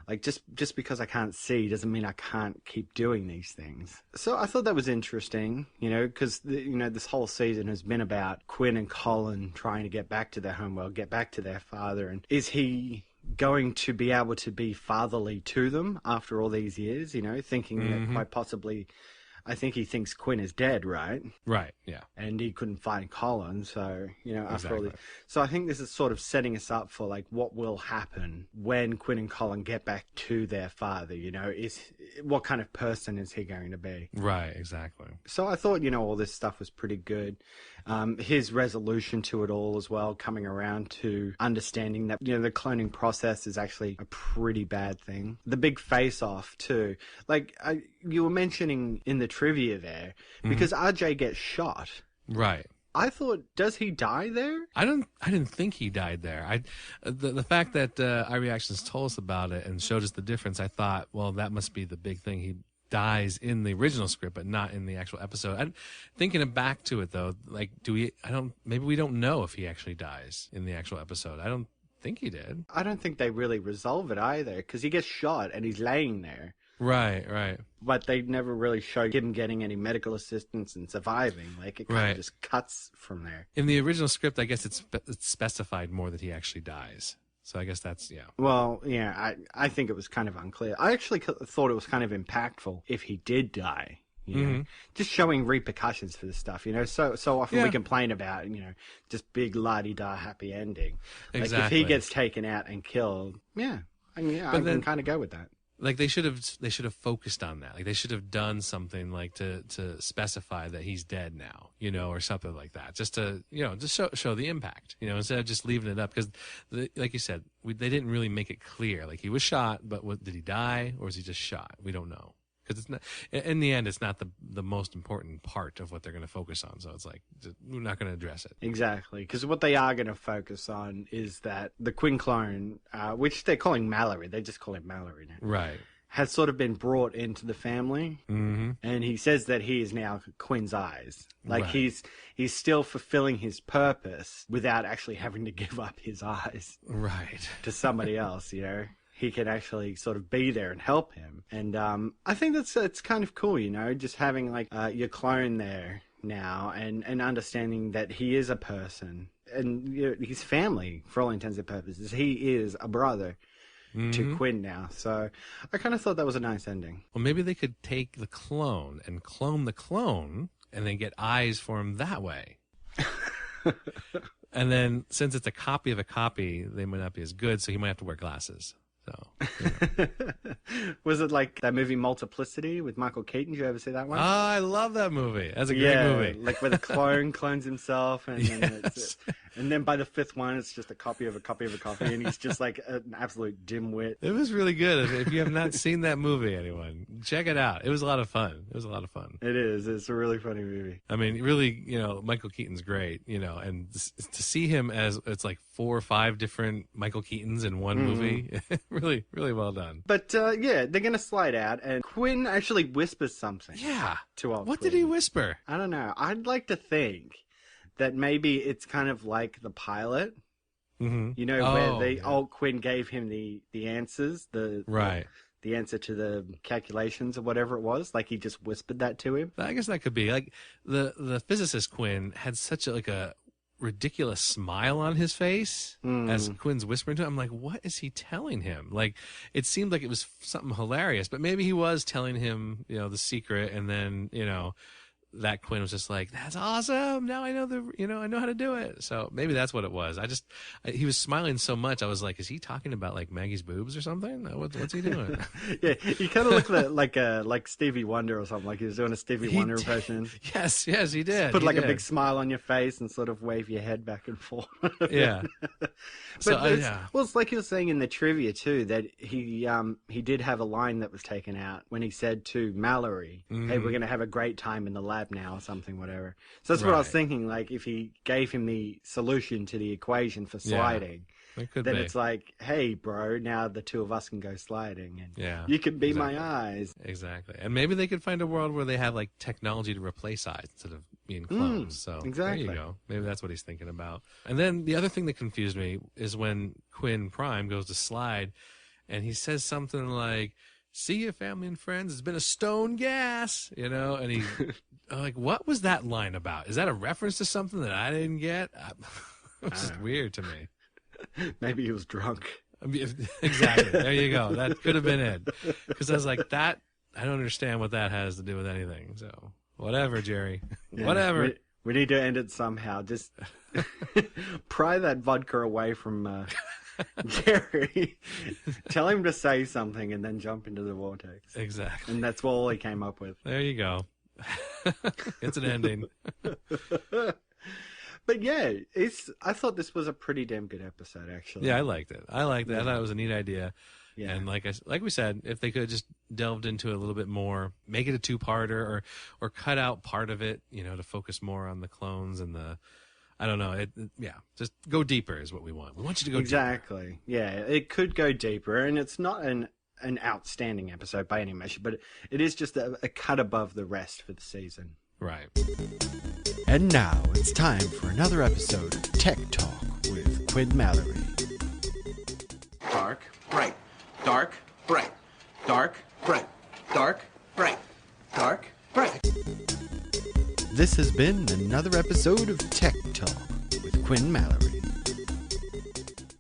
Like, just because I can't see doesn't mean I can't keep doing these things. So I thought that was interesting, you know, because, you know, this whole season has been about Quinn and Colin trying to get back to their homeworld, get back to their father. And is he going to be able to be fatherly to them after all these years, you know, thinking that quite possibly... I think he thinks Quinn is dead, right? Right, yeah. And he couldn't find Colin, so, you know, after all Exactly. this. So I think this is sort of setting us up for, like, what will happen when Quinn and Colin get back to their father, you know? What kind of person is he going to be? Right, exactly. So I thought, you know, all this stuff was pretty good. His resolution to it all as well, coming around to understanding that, you know, the cloning process is actually a pretty bad thing. The big face-off, too. Like, you were mentioning in the trivia there, because RJ gets shot. Right. I thought, does he die there? I didn't think he died there. The fact that iReactions told us about it and showed us the difference, I thought, well, that must be the big thing. He dies in the original script, but not in the actual episode. Thinking back to it though, like, maybe we don't know if he actually dies in the actual episode. I don't think he did. I don't think they really resolve it either, because he gets shot and he's laying there. Right, right. But they never really show him getting any medical assistance and surviving. Like, it kind Right. of just cuts from there. In the original script, I guess it's specified more that he actually dies. So I guess that's, yeah. Well, yeah, I think it was kind of unclear. I actually thought it was kind of impactful if he did die. You know, just showing repercussions for this stuff. You know, so often we complain about, you know, just big la-di-da happy ending. Like, Exactly. if he gets taken out and killed, I can kind of go with that. Like they should have focused on that. Like they should have done something like to specify that he's dead now, you know, or something like that. Just to, you know, just show the impact, you know, instead of just leaving it up. Because, like you said, they didn't really make it clear. Like he was shot, but did he die or was he just shot? We don't know. Because it's not, in the end, it's not the most important part of what they're going to focus on. So it's like, we're not going to address it. Exactly. Because what they are going to focus on is that the Quinn clone, which they're calling Mallory, they just call him Mallory now, Right. has sort of been brought into the family. Mm-hmm. And he says that he is now Quinn's eyes. Like, Right. he's still fulfilling his purpose without actually having to give up his eyes Right. to somebody else, you know? He can actually sort of be there and help him. And I think that's kind of cool, you know, just having like your clone there now and understanding that he is a person and, you know, his family for all intents and purposes. He is a brother to Quinn now. So I kind of thought that was a nice ending. Well, maybe they could take the clone and clone the clone and then get eyes for him that way. And then since it's a copy of a copy, they might not be as good, so he might have to wear glasses. So Was it like that movie Multiplicity with Michael Keaton? Did you ever see that one? Oh, I love that movie. That's a great movie. Like where the clone clones himself, and then Yes. and then by the fifth one, it's just a copy of a copy of a copy, and he's just like an absolute dimwit. It was really good. If you have not seen that movie, anyone, check it out. It was a lot of fun. It is. It's a really funny movie. I mean, really, Michael Keaton's great, and to see him as it's like 4 or 5 different Michael Keatons in one movie, really, really well done. But they're gonna slide out, and Quinn actually whispers something. Yeah. To old What Quinn. did he whisper? I don't know. I'd like to think that maybe it's kind of like the pilot. Mm-hmm. Where old Quinn gave him the answers, Right. the answer to the calculations or whatever it was. Like he just whispered that to him. I guess that could be like the physicist Quinn had such a ridiculous smile on his face as Quinn's whispering to him. I'm like, what is he telling him? Like, it seemed like it was something hilarious, but maybe he was telling him, the secret, and then, that Quinn was just like, that's awesome. Now I know I know how to do it. So maybe that's what it was. He was smiling so much. I was like, is he talking about like Maggie's boobs or something? What's he doing? Yeah, he kind of looked like Stevie Wonder or something. Like he was doing a Stevie Wonder impression. Yes, he did. Put a big smile on your face and sort of wave your head back and forth. Yeah. It's like you were saying in the trivia too, that he did have a line that was taken out when he said to Mallory, hey, we're going to have a great time in the lab now or something, whatever. So that's what I was thinking, like if he gave him the solution to the equation for sliding, then it's like, hey, bro, now the two of us can go sliding, and you can be my eyes. Exactly. And maybe they could find a world where they have like technology to replace eyes instead of being clones. So exactly. There you go. Maybe that's what he's thinking about. And then the other thing that confused me is when Quinn Prime goes to slide and he says something like, see you, family and friends. It's been a stone gas, and he, like, what was that line about? Is that a reference to something that I didn't get? It was just weird to me. Maybe he was drunk. Exactly. There you go. That could have been it. Because I was like, I don't understand what that has to do with anything. So whatever, Jerry. Yeah, whatever. We need to end it somehow. Just pry that vodka away from Jerry. Tell him to say something and then jump into the vortex. Exactly. And that's all he came up with. There you go. It's an ending. But yeah, I thought this was a pretty damn good episode, actually. Yeah, I liked it. I thought it was a neat idea. Yeah. And like we said, if they could have just delved into it a little bit more, make it a 2-parter or cut out part of it, to focus more on the clones and I don't know. Just go deeper is what we want. We want you to go exactly. deeper. Yeah, it could go deeper, and it's not an outstanding episode by any measure, but it is just a cut above the rest for the season. Right. And now it's time for another episode of Tech Talk with Quinn Mallory. Dark, bright. Dark, bright. Dark, bright. Dark, bright. Dark, bright. This has been another episode of Tech Talk with Quinn Mallory.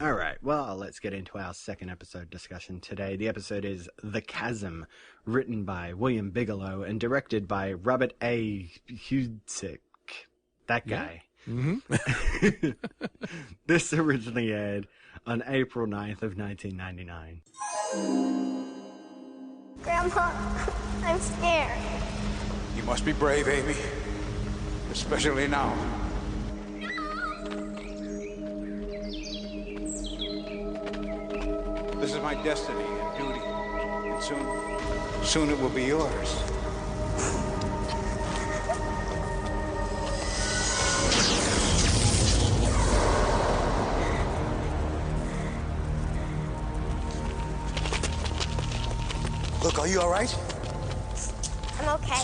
All right, well, let's get into our second episode discussion today. The episode is The Chasm, written by William Bigelow and directed by Robert A. Hudzik. That guy. Yeah. Mm-hmm. This originally aired on April 9th of 1999. Grandpa, I'm scared. You must be brave, Amy. Especially now. This is my destiny and duty. And soon it will be yours. Look, are you all right? I'm okay.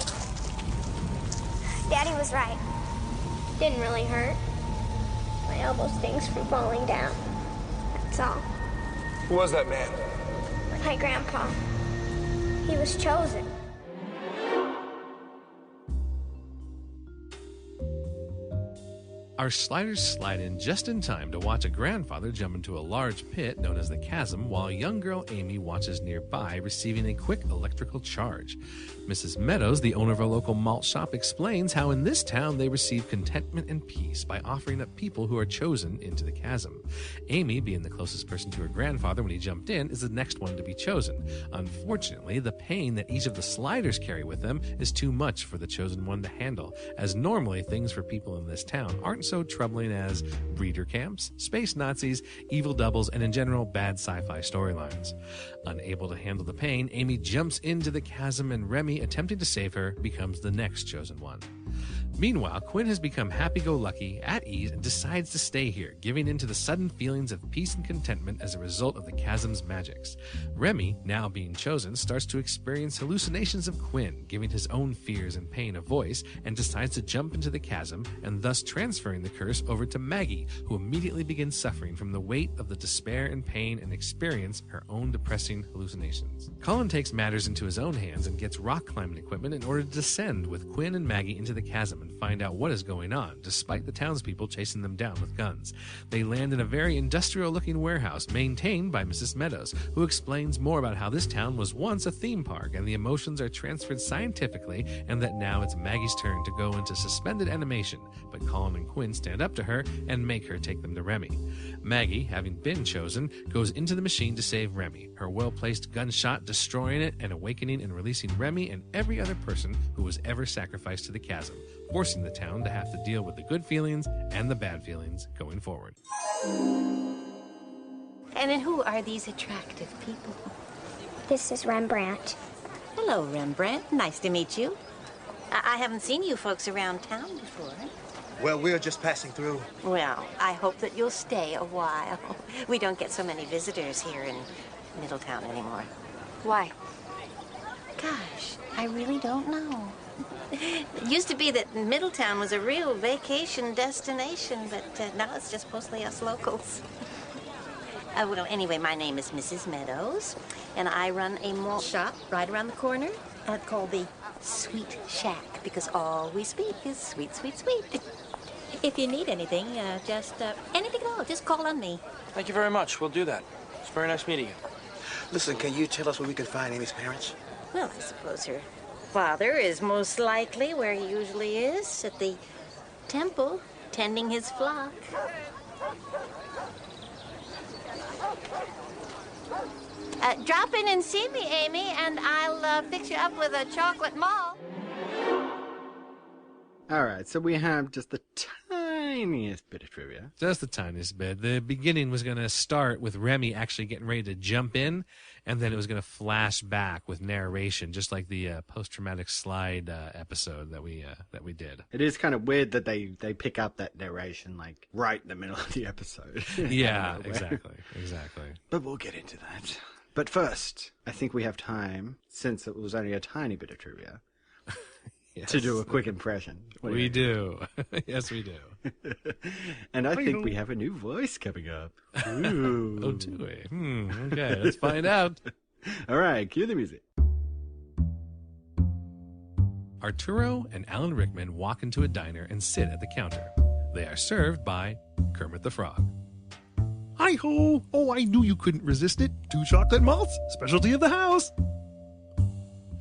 Daddy was right. Didn't really hurt. My elbow stings from falling down. That's all. Who was that man? My grandpa. He was chosen. Our sliders slide in just in time to watch a grandfather jump into a large pit known as the Chasm, while young girl Amy watches nearby, receiving a quick electrical charge. Mrs. Meadows, the owner of a local malt shop, explains how in this town they receive contentment and peace by offering up people who are chosen into the Chasm. Amy, being the closest person to her grandfather when he jumped in, is the next one to be chosen. Unfortunately, the pain that each of the sliders carry with them is too much for the chosen one to handle, as normally things for people in this town aren't so troubling as breeder camps, space Nazis, evil doubles, and in general bad sci-fi storylines. Unable to handle the pain, Amy jumps into the Chasm, and Remy, attempting to save her, becomes the next chosen one. Meanwhile, Quinn has become happy-go-lucky, at ease, and decides to stay here, giving in to the sudden feelings of peace and contentment as a result of the Chasm's magics. Remy, now being chosen, starts to experience hallucinations of Quinn, giving his own fears and pain a voice, and decides to jump into the Chasm, and thus transferring the curse over to Maggie, who immediately begins suffering from the weight of the despair and pain and experience her own depressing hallucinations. Colin takes matters into his own hands and gets rock climbing equipment in order to descend with Quinn and Maggie into the Chasm and find out what is going on, despite the townspeople chasing them down with guns. They land in a very industrial-looking warehouse maintained by Mrs. Meadows, who explains more about how this town was once a theme park and the emotions are transferred scientifically, and that now it's Maggie's turn to go into suspended animation, but Colin and Quinn stand up to her and make her take them to Remy. Maggie, having been chosen, goes into the machine to save Remy, her well-placed gunshot destroying it and awakening and releasing Remy and every other person who was ever sacrificed to the Chasm, forcing the town to have to deal with the good feelings and the bad feelings going forward. And then who are these attractive people? This is Rembrandt. Hello, Rembrandt. Nice to meet you. I haven't seen you folks around town before. Well, we're just passing through. Well, I hope that you'll stay a while. We don't get so many visitors here in Middletown anymore. Why? Gosh, I really don't know. It used to be that Middletown was a real vacation destination, but now it's just mostly us locals. Well, anyway, my name is Mrs. Meadows, and I run a malt shop right around the corner called the Sweet Shack, because all we speak is sweet, sweet, sweet. If you need anything, just anything at all, just call on me. Thank you very much. We'll do that. It's very nice meeting you. Listen, can you tell us where we can find Amy's parents? Well, I suppose her father is most likely where he usually is, at the temple, tending his flock. Drop in and see me, Amy, and I'll fix you up with a chocolate malt. All right, so we have just the tiniest bit of trivia. Just the tiniest bit. The beginning was going to start with Remy actually getting ready to jump in, and then it was going to flash back with narration, just like the post-traumatic slide episode that we did. It is kind of weird that they pick up that narration like right in the middle of the episode. Yeah, exactly. But we'll get into that. But first, I think we have time, since it was only a tiny bit of trivia, yes, to do a quick impression. We do. Yes, we do. And I think we have a new voice coming up. Ooh. Oh, do we? Okay, let's find out. All right, cue the music. Arturo and Alan Rickman walk into a diner and sit at the counter. They are served by Kermit the Frog. Hi-ho! Oh, I knew you couldn't resist it. 2 chocolate malts, specialty of the house.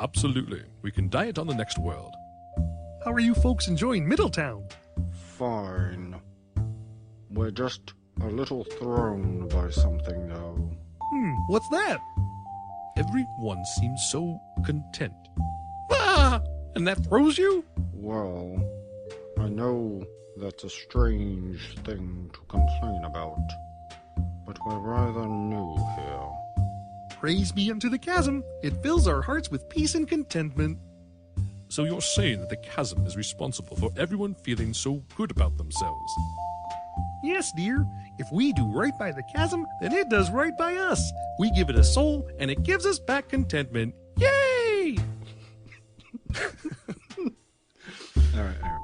Absolutely. We can diet on the next world. How are you folks enjoying Middletown? Fine. We're just a little thrown by something, though. What's that? Everyone seems so content. Ah! And that throws you? Well, I know that's a strange thing to complain about, but we're rather new here. Praise be unto the Chasm. It fills our hearts with peace and contentment. So you're saying that the Chasm is responsible for everyone feeling so good about themselves? Yes, dear. If we do right by the Chasm, then it does right by us. We give it a soul, and it gives us back contentment. Yay! All right.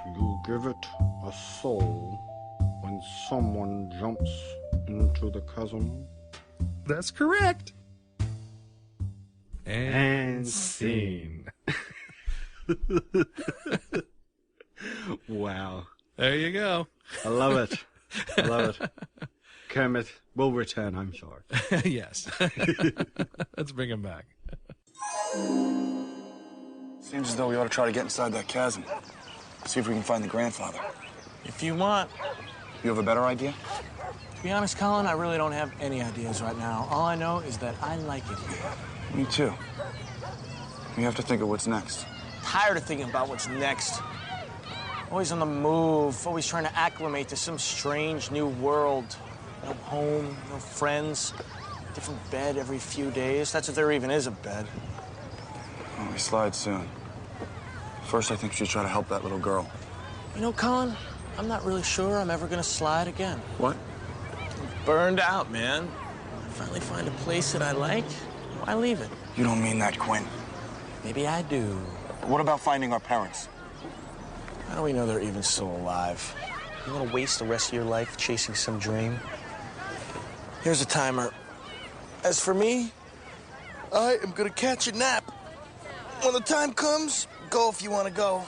You give it a soul when someone jumps into the chasm? That's correct. And scene. Wow. There you go. I love it. I love it. Kermit will return, I'm sure. Yes. Let's bring him back. Seems as though we ought to try to get inside that chasm. See if we can find the grandfather. If you want. You have a better idea? To be honest, Colin, I really don't have any ideas right now. All I know is that I like it here. Me too. We have to think of what's next. Tired of thinking about what's next. Always on the move, always trying to acclimate to some strange new world. No home, no friends, different bed every few days. That's if there even is a bed. Well, we slide soon. First, I think we should try to help that little girl. You know, Colin, I'm not really sure I'm ever gonna slide again. What? I'm burned out, man. I finally find a place that I like, why leave it? You don't mean that, Quinn. Maybe I do. What about finding our parents? How do we know they're even still alive? You want to waste the rest of your life chasing some dream? Here's a timer. As for me, I am gonna catch a nap. When the time comes, go if you want to go.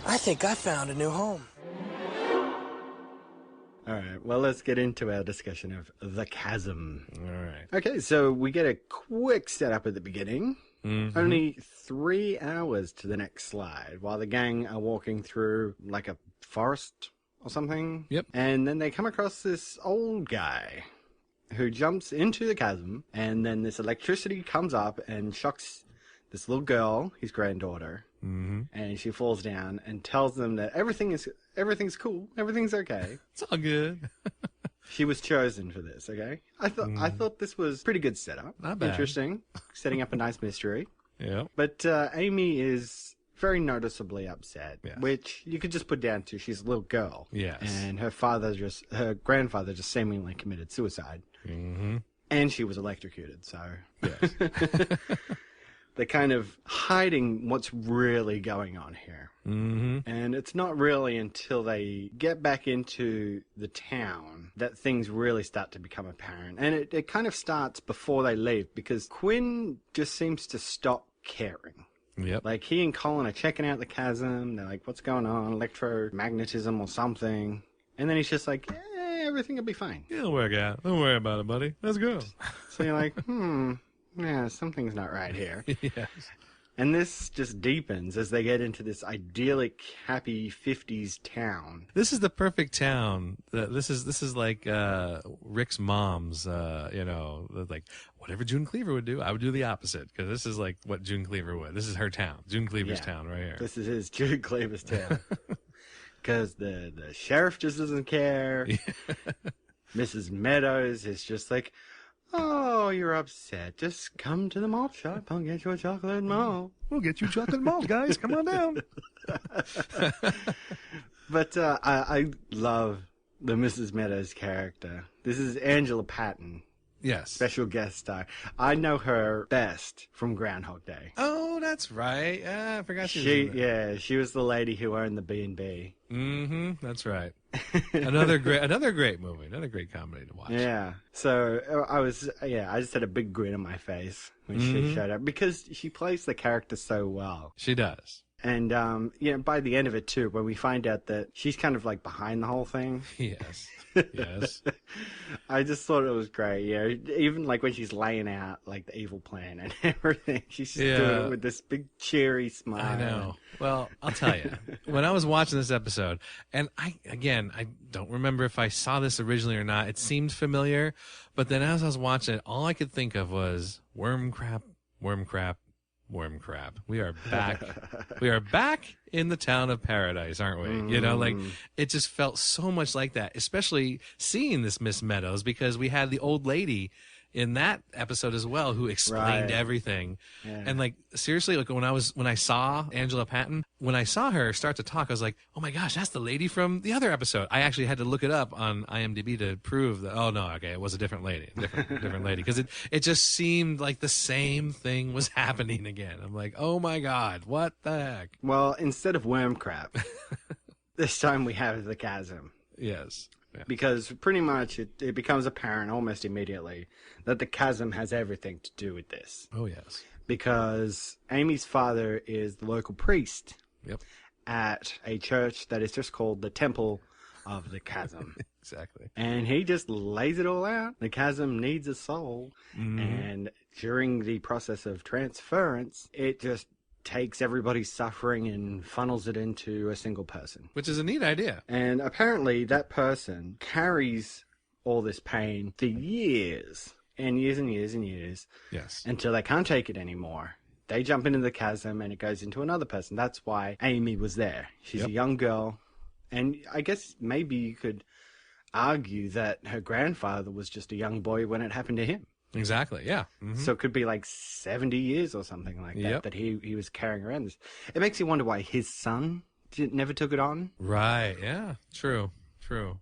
I think I found a new home. All right, well, let's get into our discussion of the chasm. All right. Okay, so we get a quick setup at the beginning. Mm-hmm. Only 3 hours to the next slide while the gang are walking through like a forest or something. Yep. And then they come across this old guy who jumps into the chasm, and then this electricity comes up and shocks this little girl, his granddaughter. Mm-hmm. And she falls down and tells them that everything's cool, everything's okay. It's all good. She was chosen for this, okay? I thought this was pretty good setup. Not bad. Interesting. Setting up a nice mystery. Yeah. But Amy is very noticeably upset, Yes. which you could just put down to she's a little girl. Yes. And her grandfather just seemingly committed suicide. Mm-hmm. And she was electrocuted, so... Yes. They're kind of hiding what's really going on here. Mm-hmm. And it's not really until they get back into the town that things really start to become apparent. And it kind of starts before they leave, because Quinn just seems to stop caring. Yep. Like, he and Colin are checking out the chasm. They're like, what's going on? Electromagnetism or something. And then he's just like, everything will be fine. It'll work out. Don't worry about it, buddy. Let's go. So you're like, yeah, something's not right here. Yes. And this just deepens as they get into this idyllic, happy 50s town. This is the perfect town. This is like Rick's mom's, like whatever June Cleaver would do, I would do the opposite, because this is like what June Cleaver would. This is her town. June Cleaver's town right here. This is his June Cleaver's town. Because the sheriff just doesn't care. Mrs. Meadows is just like, oh, you're upset. Just come to the malt shop. I'll get you a chocolate malt. We'll get you chocolate malt, guys. Come on down. But I love the Mrs. Meadows character. This is Angela Patton. Yes. Special guest star. I know her best from Groundhog Day. Oh, that's right. I forgot she was in there. Yeah, she was the lady who owned the B&B. Mm-hmm. That's right. Another great movie. Another great comedy to watch. Yeah. So I just had a big grin on my face when she showed up, because she plays the character so well. She does. And, by the end of it, too, when we find out that she's kind of, like, behind the whole thing. Yes. Yes. I just thought it was great, yeah. Even, like, when she's laying out, like, the evil plan and everything, she's just doing it with this big, cheery smile. I know. Well, I'll tell you, when I was watching this episode, and I don't remember if I saw this originally or not. It seemed familiar, but then as I was watching it, all I could think of was worm crap, worm crap, worm crap. We are back. We are back in the town of paradise, aren't we? You know, like, it just felt so much like that, especially seeing this Miss Meadows, because we had the old lady in that episode as well who explained everything. Yeah. And like, seriously, like when I saw Angela Patton, when I saw her start to talk, I was like, oh my gosh, that's the lady from the other episode. I actually had to look it up on IMDb to prove that, oh no, okay, it was a different lady, different lady. Cause it just seemed like the same thing was happening again. I'm like, oh my God, what the heck? Well, instead of worm crap, this time we have the chasm. Yes. Yeah. Because pretty much it becomes apparent almost immediately that the chasm has everything to do with this. Oh, yes. Because Amy's father is the local priest. Yep. at a church that is just called the Temple of the Chasm. Exactly. And he just lays it all out. The chasm needs a soul. And during the process of transference, it just takes everybody's suffering and funnels it into a single person. Which is a neat idea. And apparently that person carries all this pain for years and years and years and years. Yes. Until they can't take it anymore. They jump into the chasm and it goes into another person. That's why Amy was there. She's a young girl. And I guess maybe you could argue that her grandfather was just a young boy when it happened to him. Exactly, yeah. So it could be like 70 years or something like that, that he was carrying around this. It makes you wonder why his son never took it on. Right, yeah, true.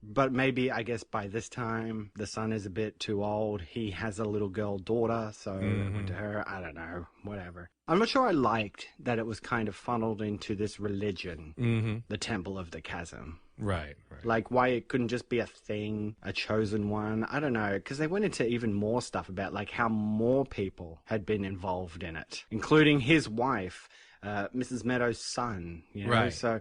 But maybe, I guess, by this time, the son is a bit too old. He has a little girl daughter, so it went to her. I don't know, whatever. I'm not sure I liked that it was kind of funneled into this religion, the Temple of the Chasm. Right. Like, why it couldn't just be a thing, a chosen one. I don't know, because they went into even more stuff about, like, how more people had been involved in it, including his wife, Mrs. Meadows' son, you know? Right. So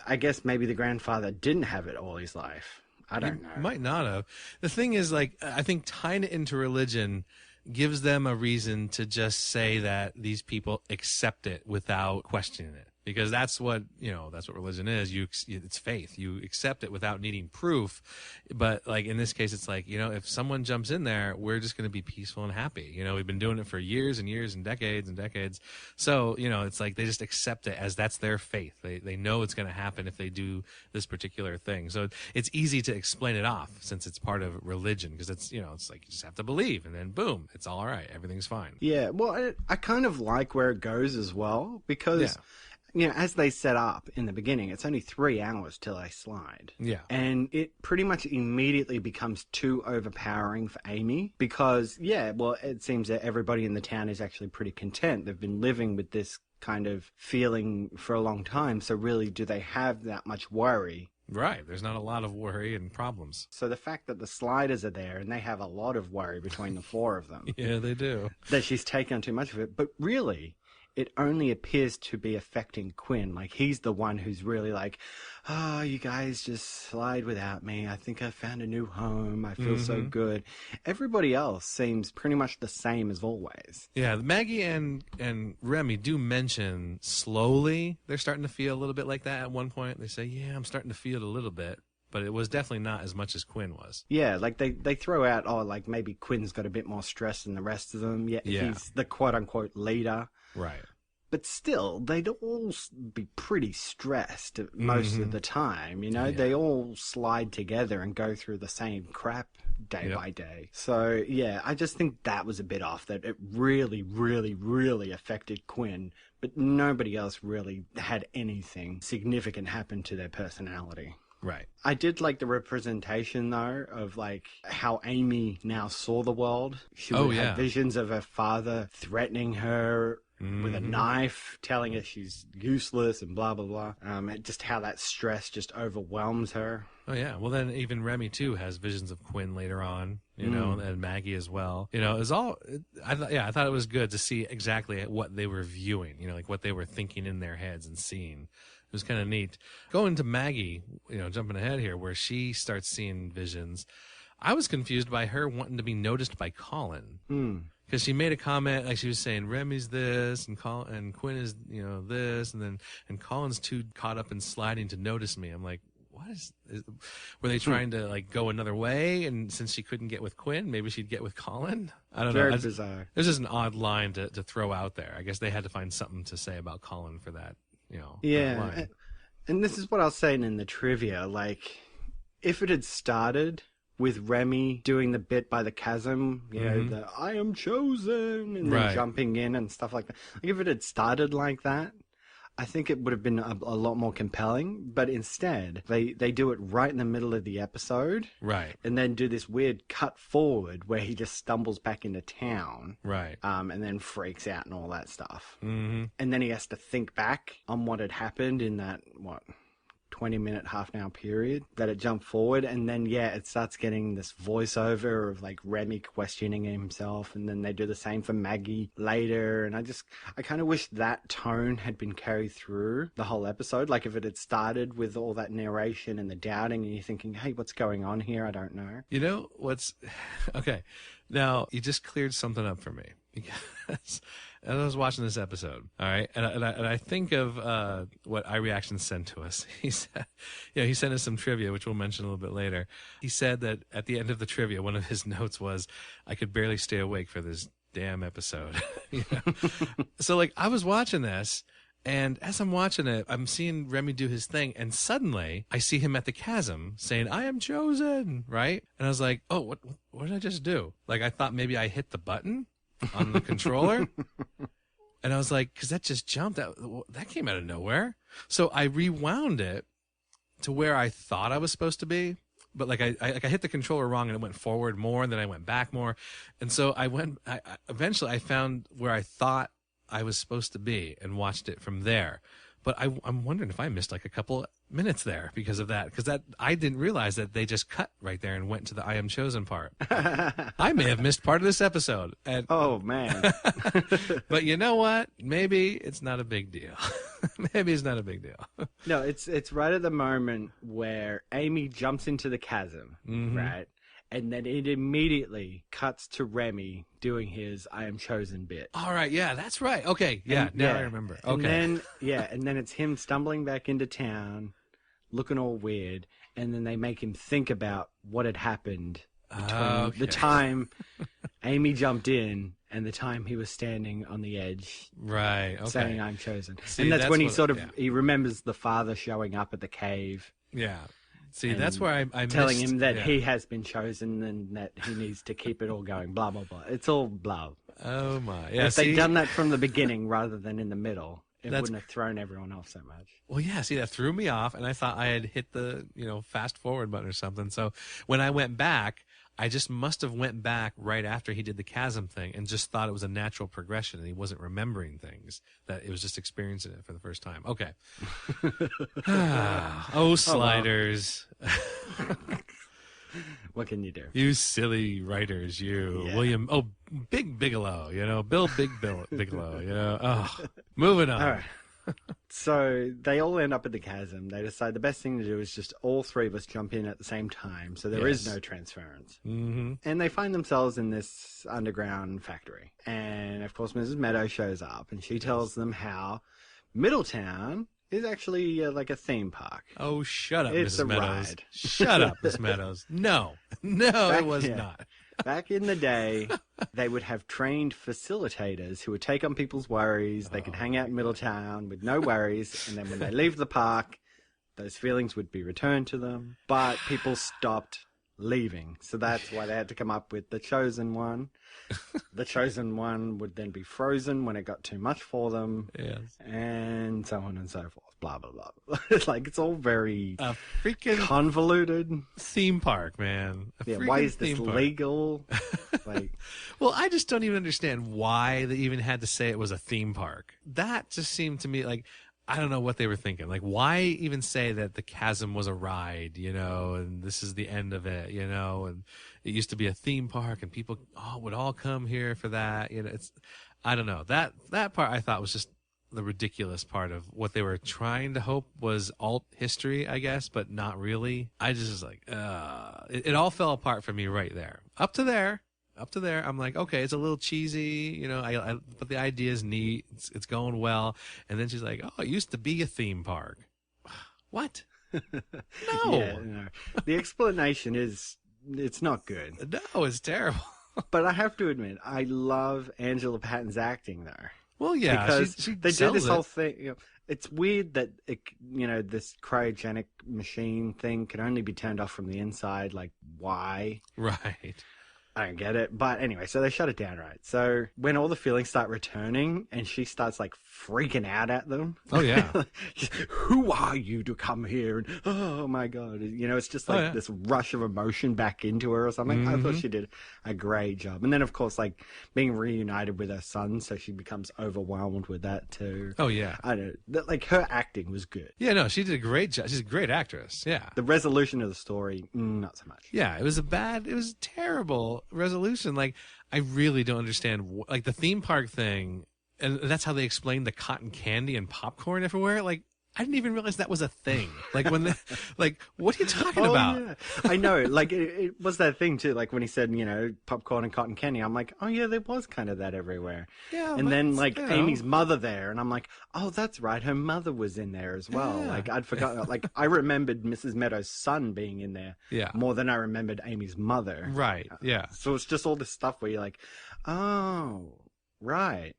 I guess maybe the grandfather didn't have it all his life. I don't know. Might not have. The thing is, like, I think tying it into religion gives them a reason to just say that these people accept it without questioning it. Because that's what, that's what religion is. It's faith. You accept it without needing proof. But like in this case, it's like, if someone jumps in there, we're just going to be peaceful and happy. We've been doing it for years and years and decades and decades. So, it's like they just accept it as that's their faith. They know it's going to happen if they do this particular thing. So it's easy to explain it off since it's part of religion because it's, it's like you just have to believe and then boom, it's all right. Everything's fine. Yeah. Well, I kind of like where it goes as well because as they set up in the beginning, it's only 3 hours till they slide. Yeah. And it pretty much immediately becomes too overpowering for Amy because, it seems that everybody in the town is actually pretty content. They've been living with this kind of feeling for a long time. So really, do they have that much worry? Right. There's not a lot of worry and problems. So the fact that the sliders are there and they have a lot of worry between the 4 of them. Yeah, they do. That she's taken on too much of it. But really, it only appears to be affecting Quinn. Like, he's the one who's really like, oh, you guys just slide without me. I think I found a new home. I feel so good. Everybody else seems pretty much the same as always. Yeah, Maggie and Remy do mention slowly they're starting to feel a little bit like that at one point. They say, yeah, I'm starting to feel it a little bit. But it was definitely not as much as Quinn was. Yeah, like they throw out, like maybe Quinn's got a bit more stress than the rest of them. Yeah, he's the quote-unquote leader. Right. But still, they'd all be pretty stressed most of the time, They all slide together and go through the same crap day by day. So, I just think that was a bit off, that it really, really, really affected Quinn, but nobody else really had anything significant happen to their personality. Right. I did like the representation, though, of, like, how Amy now saw the world. She would have visions of her father threatening her with a knife, telling her she's useless and blah, blah, blah. And just how that stress just overwhelms her. Oh, yeah. Well, then even Remy, too, has visions of Quinn later on, and Maggie as well. It was all, I thought it was good to see exactly what they were viewing, like what they were thinking in their heads and seeing. It was kind of neat. Going to Maggie, jumping ahead here, where she starts seeing visions, I was confused by her wanting to be noticed by Colin. Because she made a comment, like she was saying, Remy's this, and Quinn is, this, and Colin's too caught up in sliding to notice me. I'm like, what were they trying to, like, go another way? And since she couldn't get with Quinn, maybe she'd get with Colin? I don't know. Very bizarre. It was just an odd line to throw out there. I guess they had to find something to say about Colin for that, Yeah. And this is what I was saying in the trivia. Like, if it had started with Remy doing the bit by the chasm, the I am chosen, and then jumping in and stuff like that. Like, if it had started like that, I think it would have been a lot more compelling. But instead, they do it right in the middle of the episode. Right. And then do this weird cut forward where he just stumbles back into town. Right. And then freaks out and all that stuff. And then he has to think back on what had happened in that, 20-minute, half an hour period that it jumped forward, and then it starts getting this voiceover of like Remy questioning himself, and then they do the same for Maggie later, and I kind of wish that tone had been carried through the whole episode. Like if it had started with all that narration and the doubting, and you're thinking, hey, what's going on here? I don't know. You know what's okay? Now you just cleared something up for me, because as I was watching this episode, all right, and I think of what iReaction sent to us. He said, he sent us some trivia, which we'll mention a little bit later. He said that at the end of the trivia, one of his notes was, "I could barely stay awake for this damn episode." So like I was watching this, and as I'm watching it, I'm seeing Remy do his thing, and suddenly I see him at the chasm saying, "I am chosen," right? And I was like, "Oh, what did I just do?" Like I thought maybe I hit the button on the controller. And I was like, because that just jumped out. That came out of nowhere. So I rewound it to where I thought I was supposed to be. But like I hit the controller wrong, and it went forward more, and then I went back more. And so eventually I found where I thought I was supposed to be and watched it from there. But I'm wondering if I missed like a couple minutes there because of that. Because I didn't realize that they just cut right there and went to the I am chosen part. I may have missed part of this episode. And, oh, man. But you know what? Maybe it's not a big deal. Maybe it's not a big deal. No, it's right at the moment where Amy jumps into the chasm, right? And then it immediately cuts to Remy doing his I am chosen bit. All right, yeah, that's right. Okay, yeah, now I remember. Okay. And then it's him stumbling back into town, looking all weird, and then they make him think about what had happened between the time Amy jumped in and the time he was standing on the edge. Right, okay. Saying I'm chosen. See, and that's when he remembers the father showing up at the cave. Yeah. See, that's where I telling missed, him that he has been chosen and that he needs to keep it all going, blah, blah, blah. It's all blah. Oh, my. Yeah, if they'd done that from the beginning rather than in the middle, it wouldn't have thrown everyone off so much. Well, yeah, see, that threw me off, and I thought I had hit the, fast forward button or something. So when I went back, I just must have went back right after he did the chasm thing and just thought it was a natural progression, and he wasn't remembering things, that it was just experiencing it for the first time. Okay. Sliders. What can you do? You silly writers, you. Yeah. William, Big Bigelow, Bill Bigelow, moving on. All right. So they all end up at the chasm. They decide the best thing to do is just all three of us jump in at the same time, so there is no transference. Mm-hmm. And they find themselves in this underground factory. And, of course, Mrs. Meadows shows up, and she tells them how Middletown is actually like a theme park. Oh, shut up, it's Mrs. a Meadows. Ride. Shut up, Miss Meadows. No, it was not. Back in the day, they would have trained facilitators who would take on people's worries. They could hang out in Middletown with no worries. And then when they leave the park, those feelings would be returned to them. But people stopped leaving. So that's why they had to come up with the chosen one. The chosen one would then be frozen when it got too much for them. Yes. And so on and so forth. Blah, blah, blah. It's all very freaking convoluted. Theme park, man. Why is this legal? Well, I just don't even understand why they even had to say it was a theme park. That just seemed to me like, I don't know what they were thinking. Like, why even say that the chasm was a ride, and this is the end of it, and it used to be a theme park and people would all come here for that. I don't know. That part I thought was just the ridiculous part of what they were trying to hope was alt history, I guess, but not really. I just was like, it all fell apart for me right there. Up to there, I'm like, okay, it's a little cheesy, but the idea is neat. It's going well. And then she's like, oh, it used to be a theme park. What? No. Yeah, no. The explanation is, it's not good. No, it's terrible. But I have to admit, I love Angela Patton's acting there. Well, yeah, because she they do this whole thing. It's weird that this cryogenic machine thing can only be turned off from the inside. Like, why? Right. I don't get it. But anyway, so they shut it down, right? So when all the feelings start returning and she starts like freaking out at them. Oh, yeah. Who are you to come here? And oh my God. You know, it's just like this rush of emotion back into her or something. I thought she did a great job. And then, of course, like being reunited with her son. So she becomes overwhelmed with that too. Oh, yeah. I don't know. Like her acting was good. Yeah, no, she did a great job. She's a great actress. Yeah. The resolution of the story, not so much. Yeah, it was a terrible resolution. Like, I really don't understand, like, the theme park thing, and that's how they explained the cotton candy and popcorn everywhere. Like, I didn't even realize that was a thing. Like, when like, what are you talking about? Yeah. I know. Like, it was that thing too. Like when he said, you know, popcorn and cotton candy, I'm like, oh yeah, there was kind of that everywhere. Yeah. And then like Amy's mother there, and I'm like, oh, that's right, her mother was in there as well. Yeah. Like I'd forgotten. Like I remembered Mrs. Meadows' son being in there. Yeah. More than I remembered Amy's mother. Right. Yeah. So it's just all this stuff where you're like, oh, right.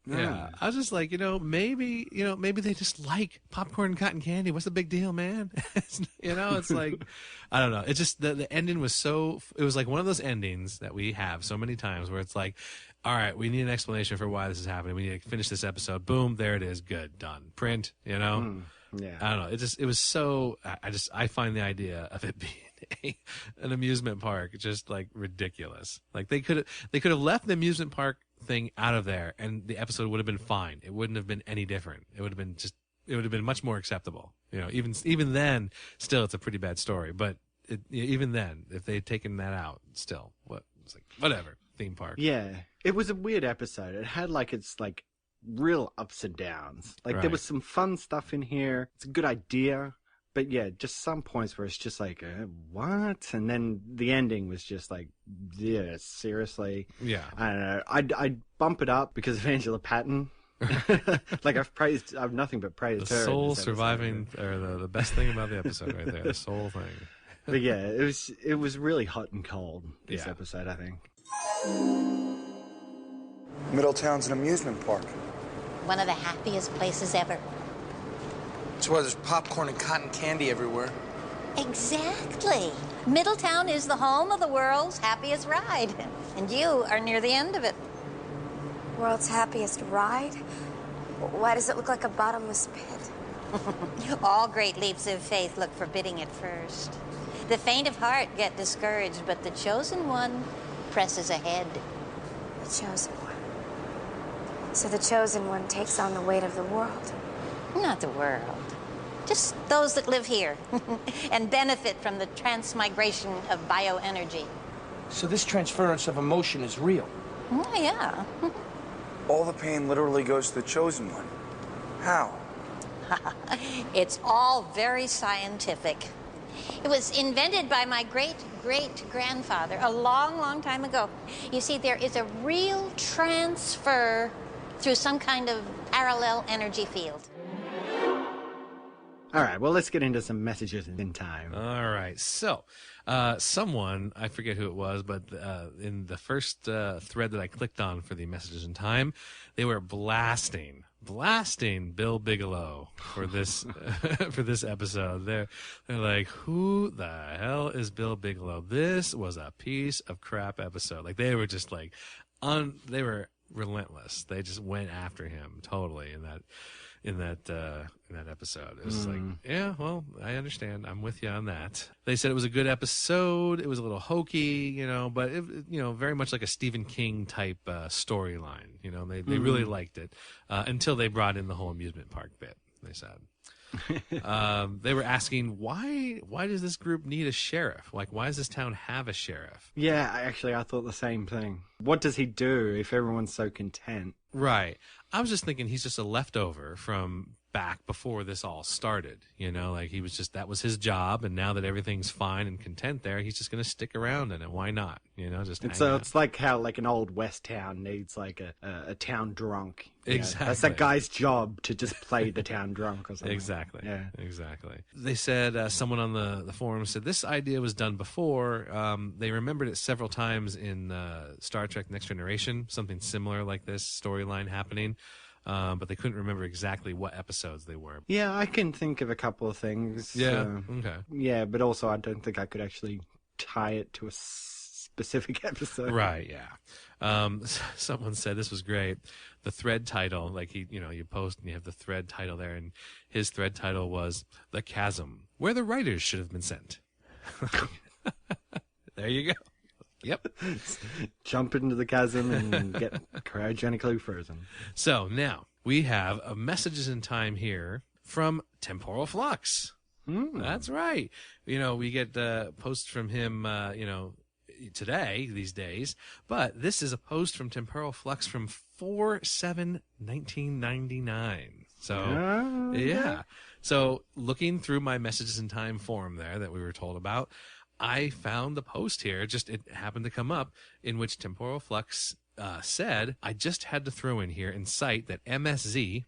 Yeah. I was just like, maybe they just like popcorn and cotton candy. What's the big deal, man? It's like, I don't know. It's just the ending was it was like one of those endings that we have so many times where it's like, all right, we need an explanation for why this is happening. We need to finish this episode. Boom. There it is. Good. Done. Print, Yeah. I don't know. It was so, I find the idea of it being an amusement park just like ridiculous. Like they could have left the amusement park thing out of there and the episode would have been fine. It wouldn't have been any different. It would have been much more acceptable. Even then, still it's a pretty bad story. But even then, if they had taken that out, still, it's like whatever. Theme park. Yeah, it was a weird episode. It had like its like real ups and downs. Like there was some fun stuff in here. It's a good idea. But yeah, just some points where it's just like, what? And then the ending was just like, yeah, seriously. Yeah. I don't know. I'd bump it up because of Angela Patton. Like I've nothing but praised her. The soul surviving, or the best thing about the episode right there, the soul thing. But yeah, it was really hot and cold, this episode, I think. Middletown's an amusement park. One of the happiest places ever. That's why there's popcorn and cotton candy everywhere. Exactly. Middletown is the home of the world's happiest ride. And you are near the end of it. World's happiest ride? Why does it look like a bottomless pit? All great leaps of faith look forbidding at first. The faint of heart get discouraged, but the chosen one presses ahead. The chosen one. So the chosen one takes on the weight of the world. Not the world. Just those that live here and benefit from the transmigration of bioenergy. So this transference of emotion is real? Oh, yeah. All the pain literally goes to the chosen one. How? It's all very scientific. It was invented by my great-great-grandfather a long, long time ago. You see, there is a real transfer through some kind of parallel energy field. All right, well, let's get into some messages in time. All right, so someone, I forget who it was, but in the first thread that I clicked on for the messages in time, they were blasting Bill Bigelow for this for this episode. They're like, who the hell is Bill Bigelow? This was a piece of crap episode. Like they were just like they were relentless. They just went after him totally in that episode. It was like, yeah, well, I understand. I'm with you on that. They said it was a good episode. It was a little hokey, but it, very much like a Stephen King type storyline. They really liked it until they brought in the whole amusement park bit. They said. They were asking why does this group need a sheriff? Like, why does this town have a sheriff? Yeah, I thought the same thing. What does he do if everyone's so content? Right. I was just thinking he's just a leftover from back before this all started. Like he was just, that was his job, and now that everything's fine and content there, he's just going to stick around in it. Why not? Just it's like how like an old West town needs like a town drunk. Exactly. That's that guy's job, to just play the town drunk or something. Exactly. Yeah. Exactly. They said, someone on the forum said this idea was done before. They remembered it several times in Star Trek Next Generation, something similar like this storyline happening. But they couldn't remember exactly what episodes they were. Yeah, I can think of a couple of things. Yeah, okay. Yeah, but also I don't think I could actually tie it to a specific episode. Right, yeah. Someone said this was great. The thread title, like you post and you have the thread title there, and his thread title was "The Chasm, where the writers should have been sent." There you go. Yep. Jump into the chasm and get cryogenically frozen. So now we have a Messages in Time here from Temporal Flux. That's right. We get posts from him, today, these days. But this is a post from Temporal Flux from 4/7/1999. So, yeah. So looking through my Messages in Time forum there that we were told about, I found the post here. It happened to come up, in which Temporal Flux said, "I just had to throw in here and cite that MSZ,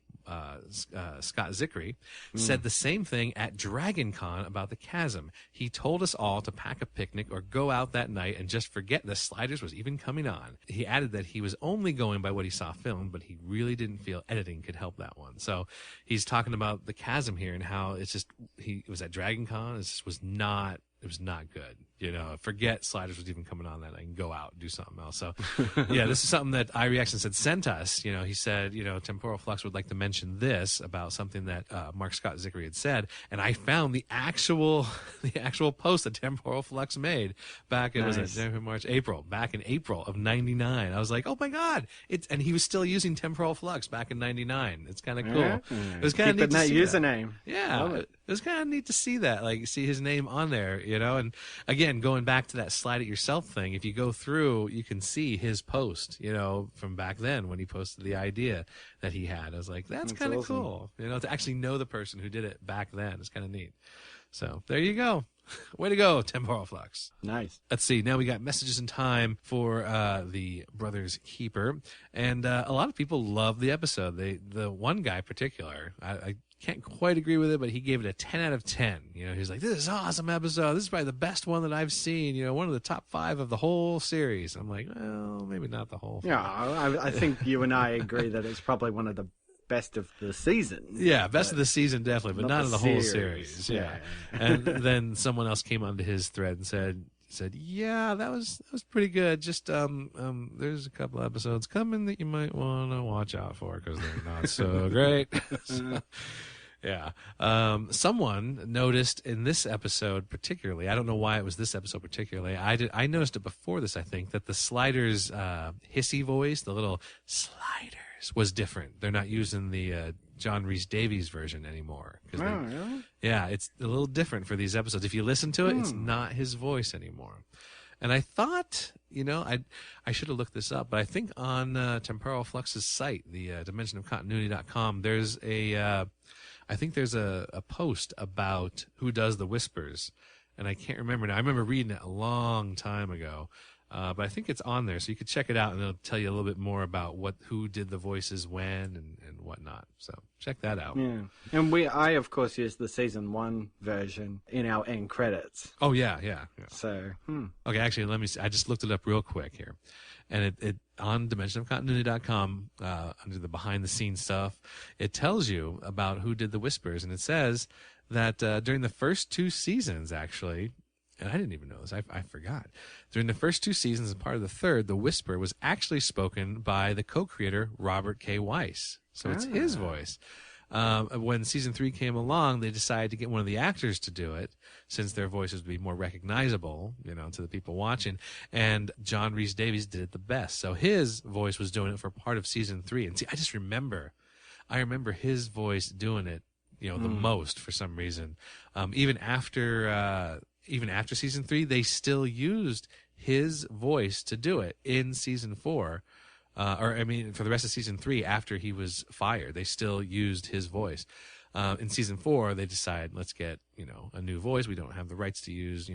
Scott Zickery, said the same thing at Dragon Con about the Chasm. He told us all to pack a picnic or go out that night and just forget the Sliders was even coming on. He added that he was only going by what he saw filmed, but he really didn't feel editing could help that one." So he's talking about the Chasm here and how it was at Dragon Con. It was not good. Forget Sliders was even coming on that night and go out and do something else. So, yeah, this is something that iReaction said sent us. He said, Temporal Flux would like to mention this about something that Mark Scott Zickery had said. And I found the actual post that Temporal Flux made back in, April, back in April of 99. I was like, oh my God. And he was still using Temporal Flux back in 99. It's kind of cool. Yeah. It was kind of neat to see username. That. Yeah. It was kind of neat to see that, see his name on there, and again, going back to that slide it yourself thing, if you go through, you can see his post, from back then when he posted the idea that he had. I was like, that's kind of awesome. cool, to actually know the person who did it back then. It's kind of neat. So there you go. Way to go, Temporal Flux. Nice. Let's see. Now we got Messages in Time for the Brothers Keeper. And a lot of people love the episode. The one guy in particular, I can't quite agree with it, but he gave it a 10 out of 10. He's like, this is an awesome episode. This is probably the best one that I've seen. One of the top 5 of the whole series. I'm like, well, maybe not the whole 5. Yeah, I think you and I agree that it's probably one of the best of the season. Yeah, best of the season, definitely, but not of the whole series. Yeah. And then someone else came onto his thread and said, yeah, that was pretty good. Just there's a couple episodes coming that you might want to watch out for because they're not so great. So, yeah. Someone noticed in this episode particularly, I don't know why it was this episode particularly, I noticed it before this, I think, that the Sliders hissy voice, the little Sliders, was different. They're not using the John Rhys Davies version anymore. Really? Yeah, it's a little different for these episodes. If you listen to it, it's not his voice anymore. And I thought, I should have looked this up, but I think on Temporal Flux's site, the dimensionofcontinuity.com, there's a post about who does the whispers. And I can't remember now. I remember reading it a long time ago. But I think it's on there, so you could check it out, and it'll tell you a little bit more about who did the voices when and whatnot. So check that out. Yeah, and I of course used the season 1 version in our end credits. Oh yeah. So okay, actually, let me see. I just looked it up real quick here, and it on dimensionofcontinuity.com under the behind the scenes stuff, it tells you about who did the whispers, and it says that during the first 2 seasons, actually. And I didn't even know this. I forgot. During the first 2 seasons and part of the third, the whisper was actually spoken by the co-creator, Robert K. Weiss. So it's his voice. When season 3 came along, they decided to get one of the actors to do it, since their voices would be more recognizable, to the people watching. And John Rhys Davies did it the best. So his voice was doing it for part of season 3. And see, I remember his voice doing it, the most for some reason. Even after season 3, they still used his voice to do it in season 4. For the rest of season 3, after he was fired, they still used his voice. In season 4, they decided, let's get, a new voice. We don't have the rights to use,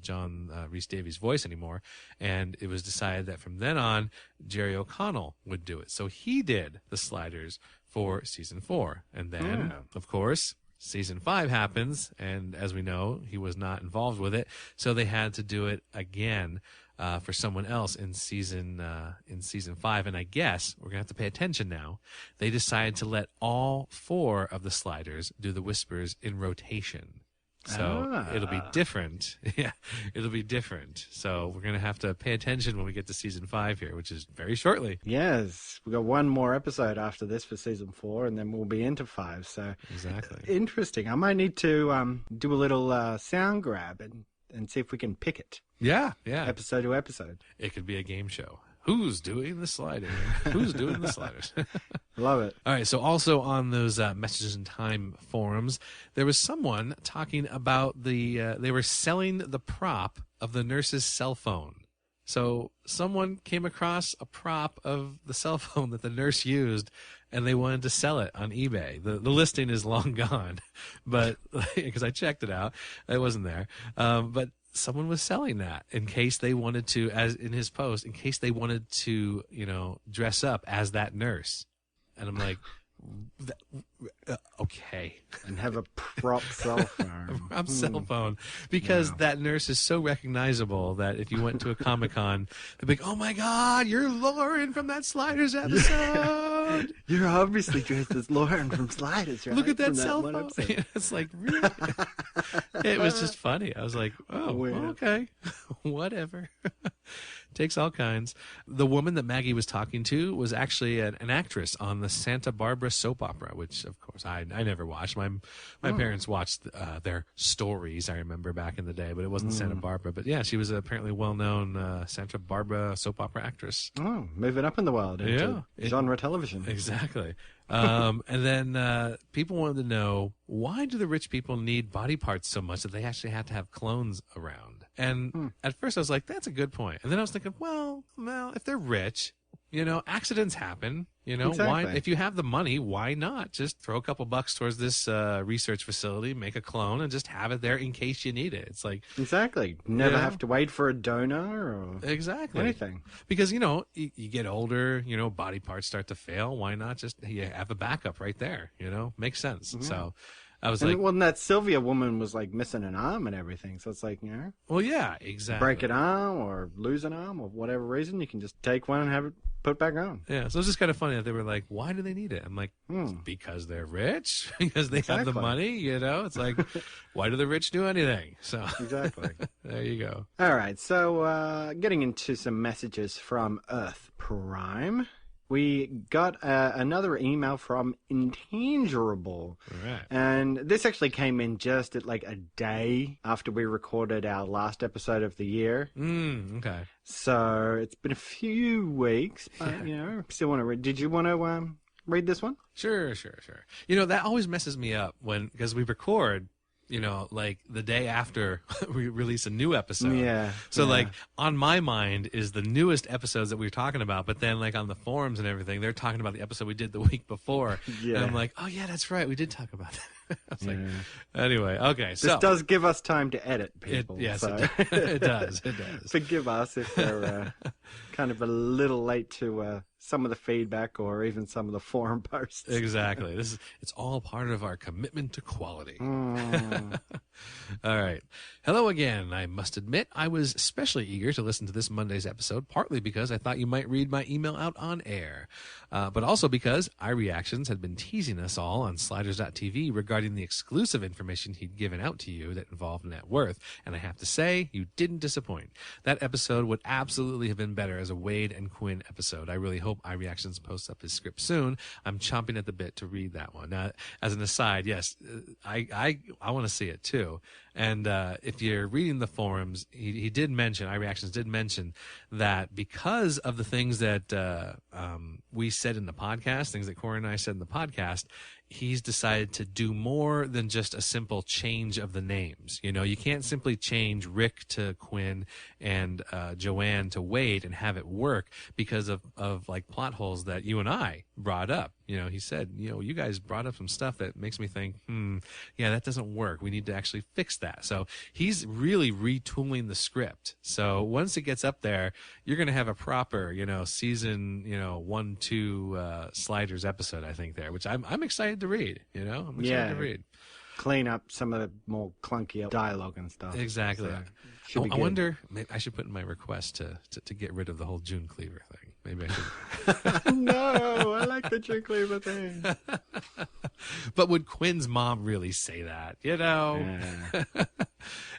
John Rhys Davies' voice anymore. And it was decided that from then on, Jerry O'Connell would do it. So he did the Sliders for season 4. And then, of course, season 5 happens, and as we know, he was not involved with it, so they had to do it again for someone else in season 5. And I guess we're gonna have to pay attention now. They decided to let all 4 of the Sliders do the whispers in rotation. So it'll be different. Yeah, it'll be different. So we're going to have to pay attention when we get to season 5 here, which is very shortly. Yes, we've got one more episode after this for season 4, and then we'll be into 5. So exactly. Interesting. I might need to do a little sound grab and see if we can pick it. Yeah. Episode to episode. It could be a game show. Who's doing the sliding? Who's doing the sliders? Love it. All right. So also on those Messages in Time forums, there was someone talking about they were selling the prop of the nurse's cell phone. So someone came across a prop of the cell phone that the nurse used, and they wanted to sell it on eBay. The listing is long gone, but because I checked it out, it wasn't there. But someone was selling that in case they wanted to, as in his post, in case they wanted to, dress up as that nurse. And I'm like, okay. And have a prop cell phone. A prop cell phone. Because that nurse is so recognizable that if you went to a Comic-Con, they'd be like, oh my God, you're Lauren from that Sliders episode. You're obviously dressed as Lauren from Sliders, right? Look at that From cell one phone. episode. It's like, really? It was just funny. I was like, oh, Weird. Okay. Whatever. Takes all kinds. The woman that Maggie was talking to was actually an actress on the Santa Barbara soap opera, which, of course, I never watched. My parents watched their stories, I remember, back in the day, but it wasn't Santa Barbara. But, yeah, she was apparently a well-known Santa Barbara soap opera actress. Oh, moving up in the world into genre television. Exactly. And then people wanted to know, why do the rich people need body parts so much that they actually have to have clones around? And at first I was like, that's a good point. And then I was thinking, well, if they're rich, accidents happen. Exactly. Why, if you have the money, why not just throw a couple bucks towards this research facility, make a clone, and just have it there in case you need it? It's like exactly. Never have to wait for a donor or anything. Because you get older, body parts start to fail. Why not just have a backup right there? Makes sense. Yeah. So I was that Sylvia woman was like missing an arm and everything. So it's like, well, yeah, exactly. Break an arm or lose an arm or whatever reason, you can just take one and have it put back on. Yeah, so it's just kind of funny that they were like, why do they need it? I'm like, because they're rich, because they have the money, It's like, why do the rich do anything? So exactly. There you go. All right, so getting into some messages from Earth Prime. We got another email from Intangible. Right. And this actually came in just at like a day after we recorded our last episode of the year. Okay. So it's been a few weeks, but, still want to read. Did you want to read this one? Sure. That always messes me up because we record, like the day after we release a new episode. Yeah. So like on my mind is the newest episodes that we were talking about, but then like on the forums and everything, they're talking about the episode we did the week before. Yeah. And I'm like, oh yeah, that's right. We did talk about that. I was like, anyway, okay. This does give us time to edit people. Yes, so. it does. It does. Forgive us if they're kind of a little late to some of the feedback or even some of the forum posts. Exactly. It's all part of our commitment to quality. All right. Hello again. I must admit I was especially eager to listen to this Monday's episode, partly because I thought you might read my email out on air, but also because iReactions had been teasing us all on Sliders.tv regarding the exclusive information he'd given out to you that involved net worth, and I have to say, you didn't disappoint. That episode would absolutely have been better as a Wade and Quinn episode. I really hope iReactions posts up his script soon. I'm chomping at the bit to read that one. Now, as an aside, yes, I want to see it too. And if you're reading the forums, he did mention, iReactions did mention that because of the things that we said in the podcast, things that Cory and I said in the podcast, he's decided to do more than just a simple change of the names. You can't simply change Rick to Quinn and Joanne to Wade and have it work because of like plot holes that you and I brought up. He said, you guys brought up some stuff that makes me think, yeah, that doesn't work. We need to actually fix that. So he's really retooling the script. So once it gets up there, you're going to have a proper, season, 1-2 Sliders episode, I think there, which I'm excited to read, I'm excited to read. Clean up some of the more clunky dialogue and stuff. Exactly. So, I wonder, maybe I should put in my request to get rid of the whole June Cleaver thing. Maybe I should. No, I like the June Cleaver thing. But would Quinn's mom really say that? You know?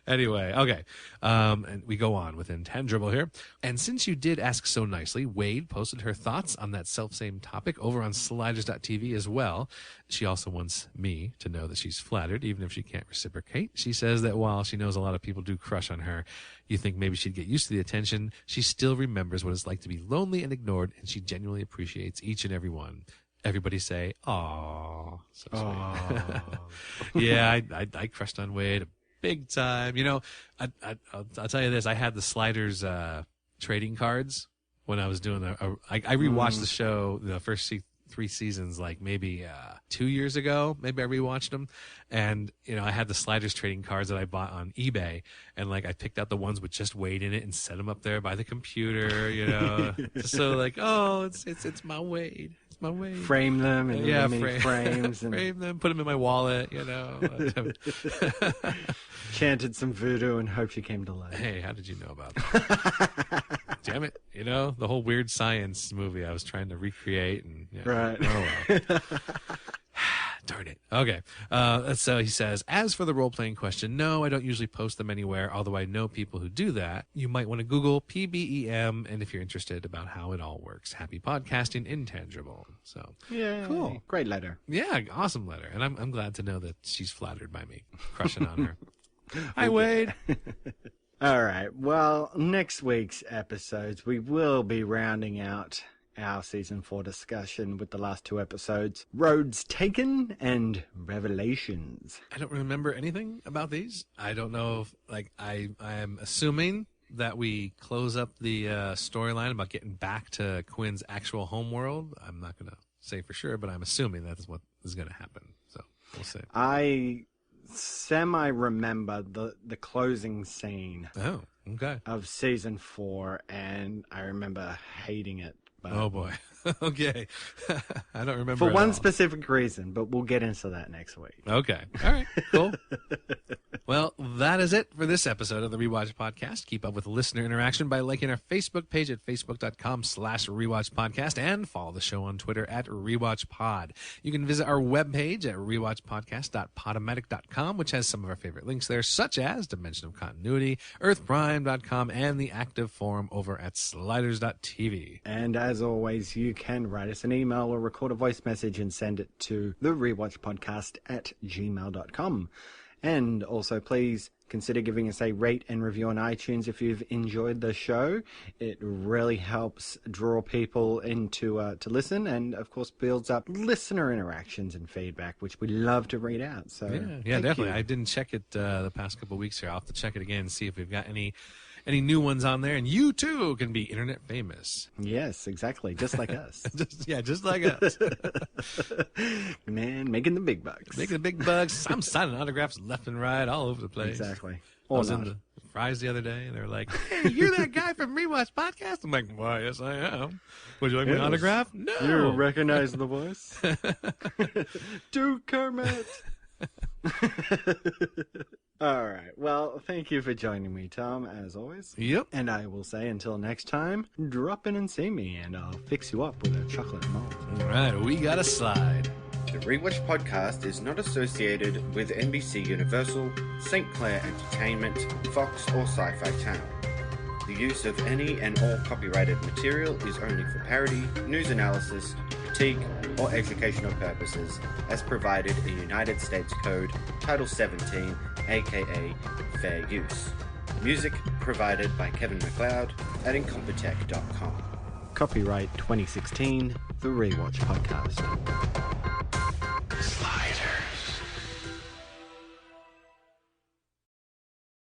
Anyway, okay. And we go on with Intangible here. And since you did ask so nicely, Wade posted her thoughts on that self-same topic over on sliders.tv as well. She also wants me to know that she's flattered, even if she can't reciprocate. She says that while she knows a lot of people do crush on her, you think maybe she'd get used to the attention, she still remembers what it's like to be lonely and ignored, and she genuinely appreciates each and every one. Everybody say, "Aww." So sweet. Yeah, I crushed on Wade big time. You know, I'll tell you this. I had the Sliders trading cards when I was doing I rewatched the show, the first 3 seasons, like maybe 2 years ago. Maybe I rewatched them, and you know, I had the Sliders trading cards that I bought on eBay, and like I picked out the ones with just Wade in it and set them up there by the computer. You know, just so like, oh, it's my Wade. My way. Frame them in mini frames. And frame them, put them in my wallet, you know. Chanted some voodoo and hoped you came to life. Hey, how did you know about that? Damn it. You know, the whole Weird Science movie I was trying to recreate. And right. Oh, well. Darn it. Okay. So he says, as for the role-playing question, no, I don't usually post them anywhere, although I know people who do that. You might want to Google PBEM, and if you're interested about how it all works. Happy podcasting, Intangible. So yeah, cool. Great letter. Yeah, awesome letter. And I'm glad to know that she's flattered by me, crushing on her. Hi, Wade. All right. Well, next week's episodes, we will be rounding out our season 4 discussion with the last 2 episodes, Roads Taken and Revelations. I don't remember anything about these. I don't know if, like, I'm assuming that we close up the storyline about getting back to Quinn's actual homeworld. I'm not going to say for sure, but I'm assuming that is what is going to happen. So we'll see. I semi-remember the closing scene of season 4, and I remember hating it. Oh boy. Okay. I don't remember. For one specific reason, but we'll get into that next week. Okay. All right. Cool. Well, that is it for this episode of the Rewatch Podcast. Keep up with listener interaction by liking our Facebook page at facebook.com/Rewatch Podcast and follow the show on Twitter at Rewatch Pod. You can visit our webpage at rewatchpodcast.podomatic.com, which has some of our favorite links there, such as Dimension of Continuity, earthprime.com, and the active forum over at sliders.tv. And as always, you can write us an email or record a voice message and send it to therewatchpodcast@gmail.com. And also, please consider giving us a rate and review on iTunes if you've enjoyed the show. It really helps draw people into to listen, and of course builds up listener interactions and feedback, which we love to read out. So yeah, definitely. I didn't check it the past couple of weeks here. I'll have to check it again and see if we've got any new ones on there, and you too can be internet famous. Yes, exactly, just like us. just like us. Man, making the big bucks. Making the big bucks. I'm signing autographs left and right, all over the place. Exactly. I was in the Fry's the other day, and they were like, "Hey, you're that guy from Rewatch Podcast?" I'm like, "Why, yes, I am. Would you like my autograph?" No. You recognize the voice? Dude Kermit. All right. Well, thank you for joining me, Tom, as always. Yep. And I will say until next time, drop in and see me, and I'll fix you up with a chocolate mold. All right. We got a slide. The Rewatch Podcast is not associated with NBC Universal, St. Clair Entertainment, Fox, or Sci-Fi Channel. The use of any and all copyrighted material is only for parody, news analysis, critique, or educational purposes, as provided in United States Code Title 17, aka Fair Use. Music provided by Kevin MacLeod at Incompetech.com. Copyright 2016, The Rewatch Podcast.